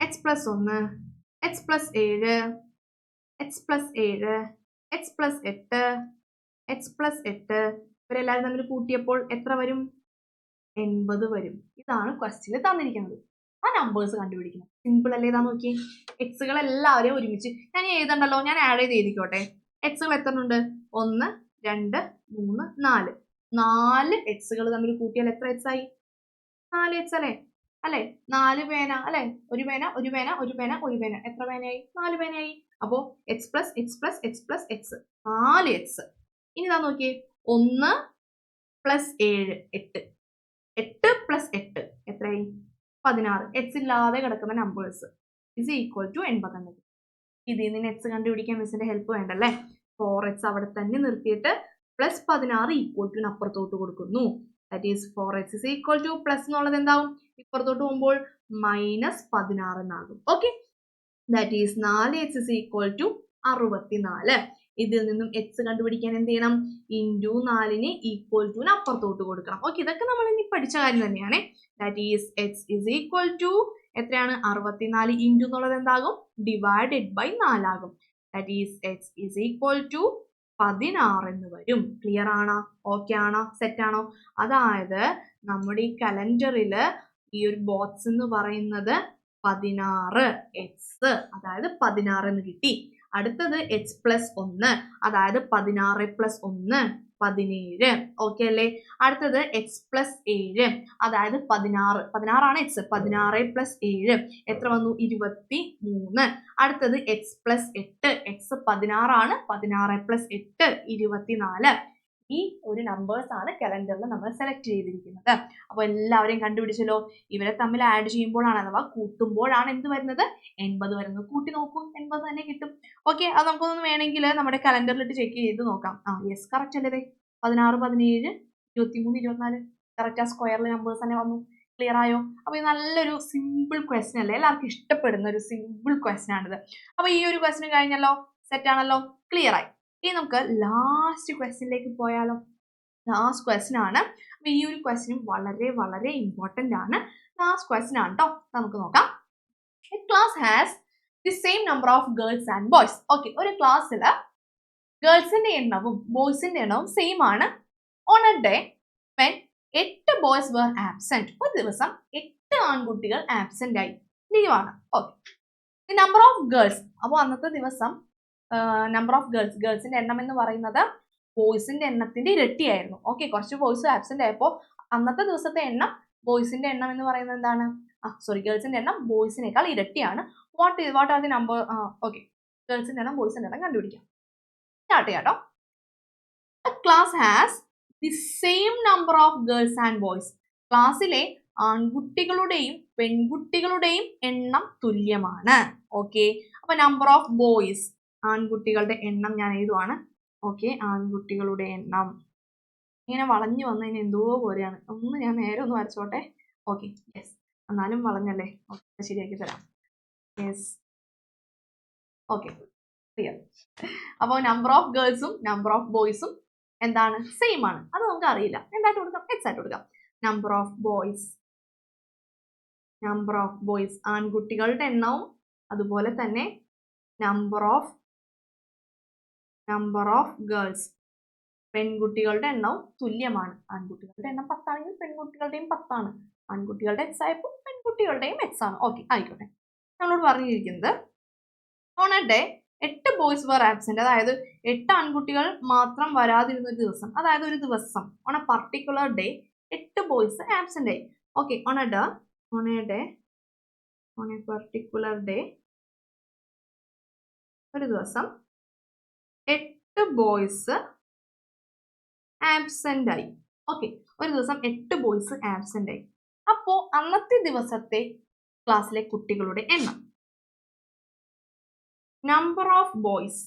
x+1, x+7, x+7, x+8, x+8 ഇവരെല്ലാവരും തമ്മിൽ കൂട്ടിയപ്പോൾ എത്ര വരും? 80 വരും. ഇതാണ് ക്വസ്റ്റ്യനിൽ തന്നിരിക്കുന്നത്. ആ നമ്പേഴ്സ് കണ്ടുപിടിക്കണം. സിമ്പിൾ അല്ലേ? ഇതാ നോക്കി, എക്സുകൾ എല്ലാവരെയും ഒരുമിച്ച് ഞാൻ എഴുതണ്ടല്ലോ, ഞാൻ ആഡ് ചെയ്ത് എഴുതിക്കോട്ടെ. എക്സുകൾ എത്ര ഉണ്ട്? 1, 2, 3, 4. 4 എക്സുകൾ തമ്മിൽ കൂട്ടിയാൽ എത്ര എക്സ് ആയി? 4 എക്സ് അല്ലേ? 4 പേന അല്ലെ? ഒരു പേന എത്ര പേനയായി? 4 പേനയായി. അപ്പോ x+, 4 എക്സ്. ഇനി ഇതാ നോക്കിയേ, 1, പ്ലസ് 7 8 8 പ്ലസ് 8 എത്രയായി 16. എക്സ് ഇല്ലാതെ കിടക്കുന്ന നമ്പേഴ്സ് ഇസ് ഈക്വൽ ടു 80. ഇതിൽ നിന്ന് എക്സ് കണ്ടുപിടിക്കാൻ മിസ്സിന്റെ ഹെൽപ്പ് വേണ്ടല്ലേ. 4x അവിടെ തന്നെ നിർത്തിയിട്ട് പ്ലസ് 16 ഈക്വൽ ടു അപ്പുറത്തോട്ട് കൊടുക്കുന്നു. That is 4x is equal to plus എന്നുള്ളത് എന്താവും ഇപ്പുറത്തോട്ട് പോകുമ്പോൾ മൈനസ് 16 എന്നാകും. Okay, that is 4x is equal to 64. ഇതിൽ നിന്നും എക്സ് കണ്ടുപിടിക്കാൻ എന്ത് ചെയ്യണം ഇൻറ്റു 4ന് ഈക്വൽ ടു അപ്പുറത്തോട്ട് കൊടുക്കണം. ഓക്കെ, ഇതൊക്കെ നമ്മൾ ഇനി പഠിച്ച കാര്യം തന്നെയാണ്. That is X is equal to എത്രയാണ് 64 ഇൻറ്റു എന്നുള്ളത് എന്താകും ഡിവൈഡഡ് ബൈ 4 ആകും. That is X is equal to 16 എന്ന് വരും. ക്ലിയർ ആണോ? ഓക്കെ ആണോ? സെറ്റ് ആണോ? അതായത് നമ്മുടെ ഈ കലണ്ടറിൽ ഈ ഒരു ബോക്സ് എന്ന് പറയുന്നത് 16 എക്സ്, അതായത് 16 എന്ന് കിട്ടി. അടുത്തത് എക്സ് പ്ലസ് 1, അതായത് 16 പ്ലസ് 1 17. ഓക്കെ അല്ലേ? അടുത്തത് എക്സ് പ്ലസ് 7, അതായത് 16 ആണ് എക്സ്. 16 പ്ലസ് 7 എത്ര വന്നു 23. അടുത്തത് എക്സ് പ്ലസ് 8, എക്സ് 16 ആണ്. 16 പ്ലസ് 8 24. ഈ ഒരു നമ്പേഴ്സ് ആണ് കലണ്ടറിൽ നമ്മൾ സെലക്ട് ചെയ്തിരിക്കുന്നത്. അപ്പോൾ എല്ലാവരെയും കണ്ടുപിടിച്ചല്ലോ. ഇവരെ തമ്മിൽ ആഡ് ചെയ്യുമ്പോഴാണ് അഥവാ കൂട്ടുമ്പോഴാണ് എന്ത് വരുന്നത് 80 വരുന്നത്. കൂട്ടി നോക്കൂ, 80 തന്നെ കിട്ടും. ഓക്കെ, അത് നമുക്കൊന്ന് വേണമെങ്കിൽ നമ്മുടെ കലണ്ടറിലിട്ട് ചെക്ക് ചെയ്ത് നോക്കാം. യെസ്, കറക്റ്റ് അല്ലേ? 16 17 23 24 കറക്റ്റ് ആ സ്ക്വയറിൽ നമ്പേഴ്സ് തന്നെ വന്നു. ക്ലിയർ ആയോ? അപ്പോൾ ഇത് നല്ലൊരു സിമ്പിൾ ക്വസ്റ്റ്യൻ അല്ലേ, എല്ലാവർക്കും ഇഷ്ടപ്പെടുന്ന ഒരു സിമ്പിൾ ക്വസ്റ്റ്യൻ ആണിത്. അപ്പോൾ ഈ ഒരു ക്വസ്റ്റ്യൻ കഴിഞ്ഞല്ലോ, സെറ്റ് ആണല്ലോ, ക്ലിയർ ആയി. ഇനി നമുക്ക് ലാസ്റ്റ് ക്വസ്റ്റ്യനിലേക്ക് പോയാലോ. ലാസ്റ്റ് ക്വസ്റ്റ്യൻ ആണ്. അപ്പൊ ഈ ഒരു ക്വസ്റ്റ്യൻ വളരെ വളരെ ഇമ്പോർട്ടന്റ് ആണ്. ലാസ്റ്റ് ക്വസ്റ്റ്യൻ ആണ് കേട്ടോ. നമുക്ക് നോക്കാം. A class has the same number of girls and boys. Okay, ഒരു ക്ലാസ്സിൽ ഗേൾസിന്റെ എണ്ണവും ബോയ്സിന്റെ എണ്ണവും സെയിം ആണ്. On A day when 8 boys were absent. ഒരു ദിവസം 8 ആൺകുട്ടികൾ ആബ്സെന്റ് ആയി, ലീവാണ്. Okay, the number of girls. അപ്പോൾ അന്നത്തെ ദിവസം നമ്പർ ഓഫ് ഗേൾസിന്റെ എണ്ണം എന്ന് പറയുന്നത് ബോയ്സിന്റെ എണ്ണത്തിന്റെ ഇരട്ടിയായിരുന്നു. ഓക്കെ, കുറച്ച് ബോയ്സ് ആബ്സെന്റ് ആയപ്പോൾ അന്നത്തെ ദിവസത്തെ എണ്ണം ബോയ്സിന്റെ എണ്ണം എന്ന് പറയുന്നത് എന്താണ് ഗേൾസിന്റെ എണ്ണം ബോയ്സിനേക്കാൾ ഇരട്ടിയാണ്. What are the number? Okay, ഗേൾസിന്റെ എണ്ണം ബോയ്സിന്റെ എണ്ണം കണ്ടുപിടിക്കാം. സ്റ്റാർട്ട് ചെയ്യാട്ടോ. Class has the same number of girls and boys. ക്ലാസ്സിലെ ആൺകുട്ടികളുടെയും പെൺകുട്ടികളുടെയും എണ്ണം തുല്യമാണ്. ഓക്കെ, അപ്പൊ നമ്പർ ഓഫ് ബോയ്സ്, ആൺകുട്ടികളുടെ എണ്ണം ഞാൻ എഴുതുവാണ്. ഓക്കെ, ആൺകുട്ടികളുടെ എണ്ണം ഇങ്ങനെ വളഞ്ഞു വന്നതിന് എന്തോ പോലെയാണ്. ഒന്ന് ഞാൻ നേരെ ഒന്ന് വരച്ചോട്ടെ. ഓക്കെ, യെസ്, എന്നാലും വളഞ്ഞല്ലേ. ഓക്കെ, ശരിയാക്കി തരാം. Yes, okay, clear. അപ്പോൾ നമ്പർ ഓഫ് ഗേൾസും നമ്പർ ഓഫ് ബോയ്സും എന്താണ് സെയിം ആണ്. അത് നമുക്ക് അറിയില്ല. എന്തായിട്ട് കൊടുക്കാം? എക്സ് ആയിട്ട് കൊടുക്കാം. നമ്പർ ഓഫ് ബോയ്സ് ആൺകുട്ടികളുടെ എണ്ണവും അതുപോലെ തന്നെ നമ്പർ ഓഫ് ഗേൾസ് പെൺകുട്ടികളുടെ എണ്ണവും തുല്യമാണ്. ആൺകുട്ടികളുടെ എണ്ണം 10 ആണെങ്കിൽ പെൺകുട്ടികളുടെയും 10 ആണ്. ആൺകുട്ടികളുടെ എക്സ് ആയപ്പോൾ പെൺകുട്ടികളുടെയും എക്സ് ആണ്. ഓക്കെ, ആയിക്കോട്ടെ. നമ്മളോട് പറഞ്ഞിരിക്കുന്നത് on A day 8 boys were absent, അതായത് 8 ആൺകുട്ടികൾ മാത്രം വരാതിരുന്ന ഒരു ദിവസം, അതായത് ഒരു ദിവസം on a particular day 8 boys absent ആയി. Okay, on a particular day ഒരു ദിവസം 8 ബോയ്സ് ആബ്സെന്റ് ആയി. ഓക്കെ, ഒരു ദിവസം 8 ബോയ്സ് ആബ്സെന്റ് ആയി. അപ്പോ അന്നത്തെ ദിവസത്തെ ക്ലാസ്സിലെ കുട്ടികളുടെ എണ്ണം, നമ്പർ ഓഫ് ബോയ്സ്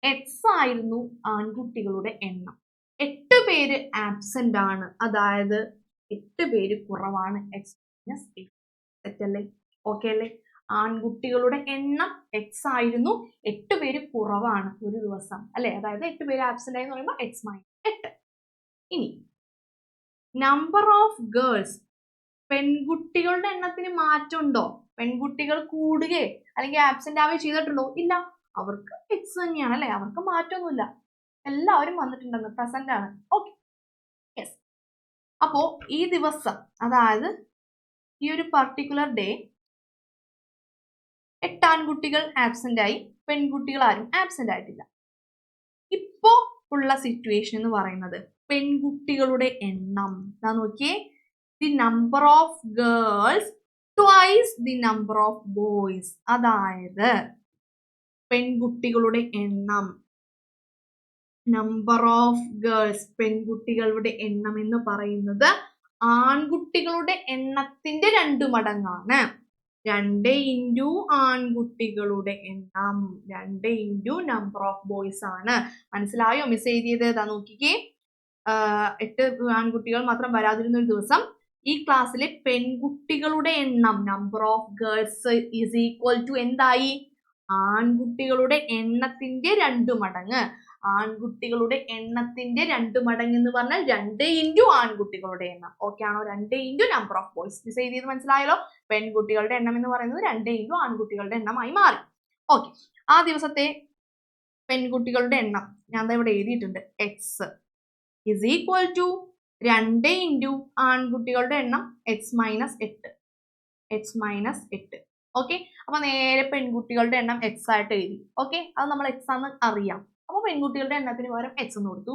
എക്സ് ആയിരുന്നു ആൺകുട്ടികളുടെ എണ്ണം. 8 പേര് ആബ്സെന്റ് ആണ്, അതായത് 8 പേര് കുറവാണ്. X minus 8. തെറ്റല്ലേ? ഓക്കെ അല്ലേ? ആൺകുട്ടികളുടെ എണ്ണം എക്സ് ആയിരുന്നു, 8 പേര് കുറവാണ് ഒരു ദിവസം അല്ലെ, അതായത് 8 പേര് ആബ്സെന്റ് ആയി എന്ന് പറയുമ്പോൾ എക്സ് മൈനസ് 8. ഇനി നമ്പർ ഓഫ് ഗേൾസ്, പെൺകുട്ടികളുടെ എണ്ണത്തിന് മാറ്റമുണ്ടോ? പെൺകുട്ടികൾ കൂടുകയോ അല്ലെങ്കിൽ ആബ്സെന്റ് ആവുകയോ ചെയ്തിട്ടുണ്ടോ? ഇല്ല, അവർക്ക് എക്സ് തന്നെയാണ് അല്ലെ, അവർക്ക് മാറ്റമൊന്നുമില്ല. എല്ലാവരും വന്നിട്ടുണ്ടെന്ന്, പ്രസന്റ് ആണ്. Okay, yes. അപ്പോ ഈ ദിവസം, അതായത് ഈ ഒരു പർട്ടിക്കുലർ ഡേ 8 ആൺകുട്ടികൾ ആബ്സെന്റ് ആയി, പെൺകുട്ടികൾ ആരും ആബ്സെന്റ് ആയിട്ടില്ല. ഇപ്പോ ഉള്ള സിറ്റുവേഷൻ എന്ന് പറയുന്നത് പെൺകുട്ടികളുടെ എണ്ണം നോക്കിയേ, the number of girls twice the number of boys, അതായത് പെൺകുട്ടികളുടെ എണ്ണം നമ്പർ ഓഫ് ഗേൾസ്, പെൺകുട്ടികളുടെ എണ്ണം എന്ന് പറയുന്നത് ആൺകുട്ടികളുടെ എണ്ണത്തിന്റെ 2 മടങ്ങാണ്. 2 ഇൻറ്റു ആൺകുട്ടികളുടെ എണ്ണം, 2 ഇൻറ്റു നമ്പർ ഓഫ് ബോയ്സ് ആണ്. മനസ്സിലായോ മിസ് എഴുതിയത്? ഇതാ നോക്കിക്കേ, 8 ആൺകുട്ടികൾ മാത്രം വരാതിരുന്ന ഒരു ദിവസം ഈ ക്ലാസ്സിലെ പെൺകുട്ടികളുടെ എണ്ണം, number of girls is equal to എന്തായി? ആൺകുട്ടികളുടെ എണ്ണത്തിന്റെ 2 മടങ്ങ്. ആൺകുട്ടികളുടെ എണ്ണത്തിന്റെ 2 മടങ്ങ് എന്ന് പറഞ്ഞാൽ 2 ഇൻറ്റു ആൺകുട്ടികളുടെ എണ്ണം. ഓക്കെ ആണോ? 2 into number of boys. Miss എഴുതിയത് മനസ്സിലായല്ലോ? പെൺകുട്ടികളുടെ എണ്ണം എന്ന് പറയുന്നത് 2 ഇൻറ്റു ആൺകുട്ടികളുടെ എണ്ണമായി മാറി. ഓക്കെ, ആ ദിവസത്തെ പെൺകുട്ടികളുടെ എണ്ണം ഞാൻ ഇവിടെ എഴുതിയിട്ടുണ്ട്. X is equal to 2 into ആൺകുട്ടികളുടെ എണ്ണം x minus 8. X minus 8. Okay, അപ്പൊ നേരെ പെൺകുട്ടികളുടെ എണ്ണം എക്സ് ആയിട്ട് എഴുതി. ഓക്കെ, അത് നമ്മൾ എക്സ് ആണെന്ന് അറിയാം. അപ്പൊ പെൺകുട്ടികളുടെ എണ്ണത്തിന് പകരം എക്സ് എന്ന് കൊടുത്തു.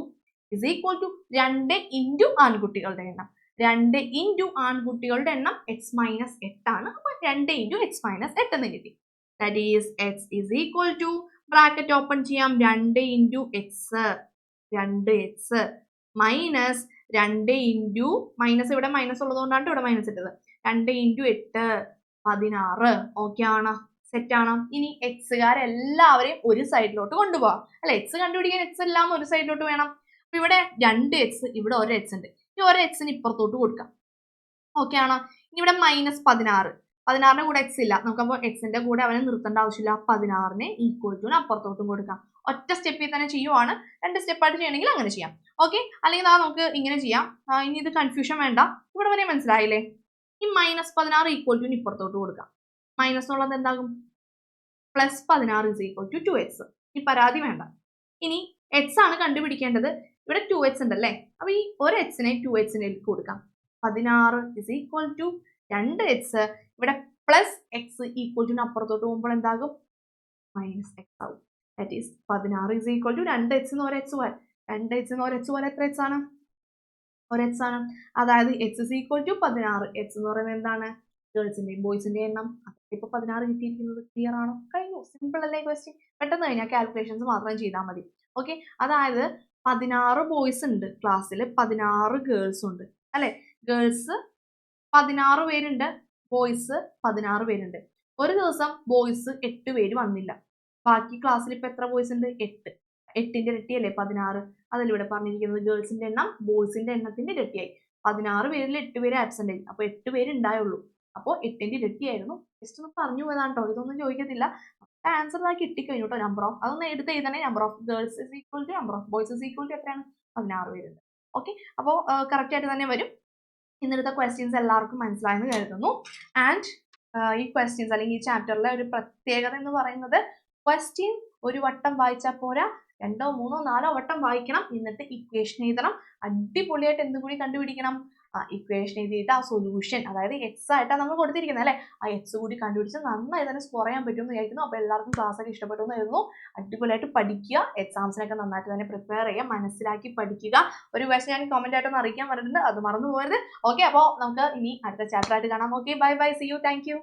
ഇസ് ഈക്വൽ ടു 2 ഇൻറ്റു ആൺകുട്ടികളുടെ എണ്ണം. 2 ഇൻറ്റു ആൺകുട്ടികളുടെ എണ്ണം എക്സ് മൈനസ് 8 ആണ്. അപ്പൊ 2 ഇൻറ്റു എക്സ് മൈനസ് 8 എന്ന് കിട്ടി. That is X is equal to, bracket open ചെയ്യാം, 2 into x, 2x minus 2 into, minus ഇവിടെ മൈനസ് ഉള്ളതുകൊണ്ടാണ് ഇവിടെ മൈനസ് ഇട്ടത്, 2 ഇൻറ്റു 8 16. ഓക്കെ ആണോ? സെറ്റ് ആണോ? ഇനി എക്സുകാരെല്ലാവരെയും ഒരു സൈഡിലോട്ട് കൊണ്ടുപോകാം അല്ലെ? എക്സ് കണ്ടുപിടിക്കാൻ എക്സ് എല്ലാം ഒരു സൈഡിലോട്ട് വേണം. അപ്പൊ ഇവിടെ 2x, ഇവിടെ 1x ഉണ്ട്. ഈ 1xന് ഇപ്പുറത്തോട്ട് കൊടുക്കാം. ഓക്കെ ആണോ? ഇനി ഇവിടെ മൈനസ് 16, 16ന്റെ കൂടെ എക്സ് ഇല്ല, നമുക്കപ്പോൾ എക്സിന്റെ കൂടെ അവനെ നിർത്തേണ്ട ആവശ്യമില്ല. 16നെ ഈക്വൽ ടു അപ്പുറത്തോട്ടും കൊടുക്കാം. ഒറ്റ സ്റ്റെപ്പിൽ തന്നെ ചെയ്യുവാണ്. 2 സ്റ്റെപ്പായിട്ട് ചെയ്യണമെങ്കിൽ അങ്ങനെ ചെയ്യാം. ഓക്കെ, അല്ലെങ്കിൽ നമുക്ക് ഇങ്ങനെ ചെയ്യാം. ഇനി ഇത് കൺഫ്യൂഷൻ വേണ്ട, ഇവിടെ വരെ മനസ്സിലായില്ലേ? ഈ മൈനസ് 16 ഈക്വൽ ടു ഇപ്പുറത്തോട്ട് കൊടുക്കാം. മൈനസ് എന്നുള്ളത് എന്താകും? Plus 16 is equal to 2x. ഈ പരാതി വേണ്ട. ഇനി എക്സ് ആണ് കണ്ടുപിടിക്കേണ്ടത്. ഇവിടെ 2x ഉണ്ടല്ലേ, അപ്പൊ ഈ ഒരു എക്സിനെ 2xലേക്ക് കൊടുക്കാം. 16 ഇസ് ഈക്വൽ ടു 2x, ഇവിടെ പ്ലസ് എക്സ് ഈക്വൽ ടു അപ്പുറത്തോട്ട് പോകുമ്പോൾ എന്താകും? മൈനസ് എക്സ് ആവും. That is 16 is equal to 2x എന്ന് 1x പോലെ, 2x എന്ന് 1x പോലെ എത്ര x ആണ്? 1x ആണ്. അതായത് x is equal to 16. x എന്ന് പറയുന്നത് എന്താണ്? ഗേൾസിന്റെയും ബോയ്സിന്റെയും എണ്ണം. ഇപ്പൊ 16 കിട്ടിയിരിക്കുന്നത്. ക്ലിയർ ആണോ? കഴിഞ്ഞു. സിമ്പിൾ അല്ലേ ക്വസ്റ്റ്യൻ? പെട്ടെന്ന് കഴിഞ്ഞാൽ കാൽക്കുലേഷൻസ് മാത്രം ചെയ്താൽ മതി. ഓക്കെ, അതായത് 16 ബോയ്സ് ഉണ്ട് ക്ലാസ്സിൽ, 16 ഗേൾസ് ഉണ്ട് അല്ലെ? ഗേൾസ് 16 പേരുണ്ട്, ബോയ്സ് 16 പേരുണ്ട്. ഒരു ദിവസം ബോയ്സ് 8 പേര് വന്നില്ല. ബാക്കി ക്ലാസ്സിൽ ഇപ്പൊ എത്ര ബോയ്സ് ഉണ്ട്? 8. 8ന്റെ ഇരട്ടിയല്ലേ 16? അതല്ലേ ഇവിടെ പറഞ്ഞിരിക്കുന്നത്. ഗേൾസിന്റെ എണ്ണം ബോയ്സിന്റെ എണ്ണത്തിന്റെ ഇരട്ടിയായി. 16 പേരിൽ 8 പേര് ആബ്സെന്റ് ആയി. അപ്പൊ 8 പേര് ഉണ്ടായുള്ളൂ. അപ്പോൾ 8ന്റെ ഇരട്ടിയായിരുന്നു. ജസ്റ്റ് ഒന്ന് പറഞ്ഞു പോയതാണ് കേട്ടോ, ഇതൊന്നും ചോദിക്കത്തില്ല. ആൻസർ ആ കിട്ടിക്കഴിഞ്ഞു കേട്ടോ. നമ്പർ ഓഫ്, അതൊന്ന് എടുത്ത് എഴുതണേ. Number of girls is equal to number of boys is equal to എത്രയാണ്? 16 പേരുണ്ട്. ഓക്കെ, അപ്പോൾ കറക്റ്റ് ആയിട്ട് തന്നെ വരും. ഇന്നത്തെ ക്വസ്റ്റ്യൻസ് എല്ലാവർക്കും മനസ്സിലായെന്ന് കരുതുന്നു. ആൻഡ് ഈ ക്വസ്റ്റ്യൻസ് അല്ലെങ്കിൽ ഈ ചാപ്റ്ററിലെ ഒരു പ്രത്യേകത എന്ന് പറയുന്നത്, ക്വസ്റ്റ്യൻ ഒരു വട്ടം വായിച്ചാൽ പോരാ, 2, 3, 4 വട്ടം വായിക്കണം. എന്നിട്ട് ഇക്വേഷൻ എഴുതണം. അടിപൊളിയായിട്ട് എന്തും കൂടി കണ്ടുപിടിക്കണം. ഇക്വേഷൻ എഴുതിയിട്ട് ആ സൊല്യൂഷൻ, അതായത് എക്സ് ആയിട്ടാണ് നമ്മൾ കൊടുത്തിരിക്കുന്നത് അല്ലെ, ആ എക്സ് കൂടി കണ്ടുപിടിച്ച് നന്നായി തന്നെ സ്കോർ ചെയ്യാൻ പറ്റുമെന്ന് വിചാരിക്കുന്നു. അപ്പോൾ എല്ലാവർക്കും ക്ലാസ് ഒക്കെ ഇഷ്ടപ്പെട്ടു എന്ന് കരുതുന്നു. അടിപൊളിയായിട്ട് പഠിക്കുക, എക്സാംസിനൊക്കെ നന്നായിട്ട് തന്നെ പ്രിപ്പയർ ചെയ്യുക, മനസ്സിലാക്കി പഠിക്കുക. ഒരു ക്വസ്റ്റ്യൻ ഞാൻ കമന്റ് ആയിട്ടൊന്ന് അറിയിക്കാൻ പറഞ്ഞിട്ടുണ്ട്, അത് മറന്നു പോകരുത്. ഓക്കെ, അപ്പോൾ നമുക്ക് ഇനി അടുത്ത ചാപ്റ്റർ ആയിട്ട് കാണാം. Okay, bye bye, see you, thank U.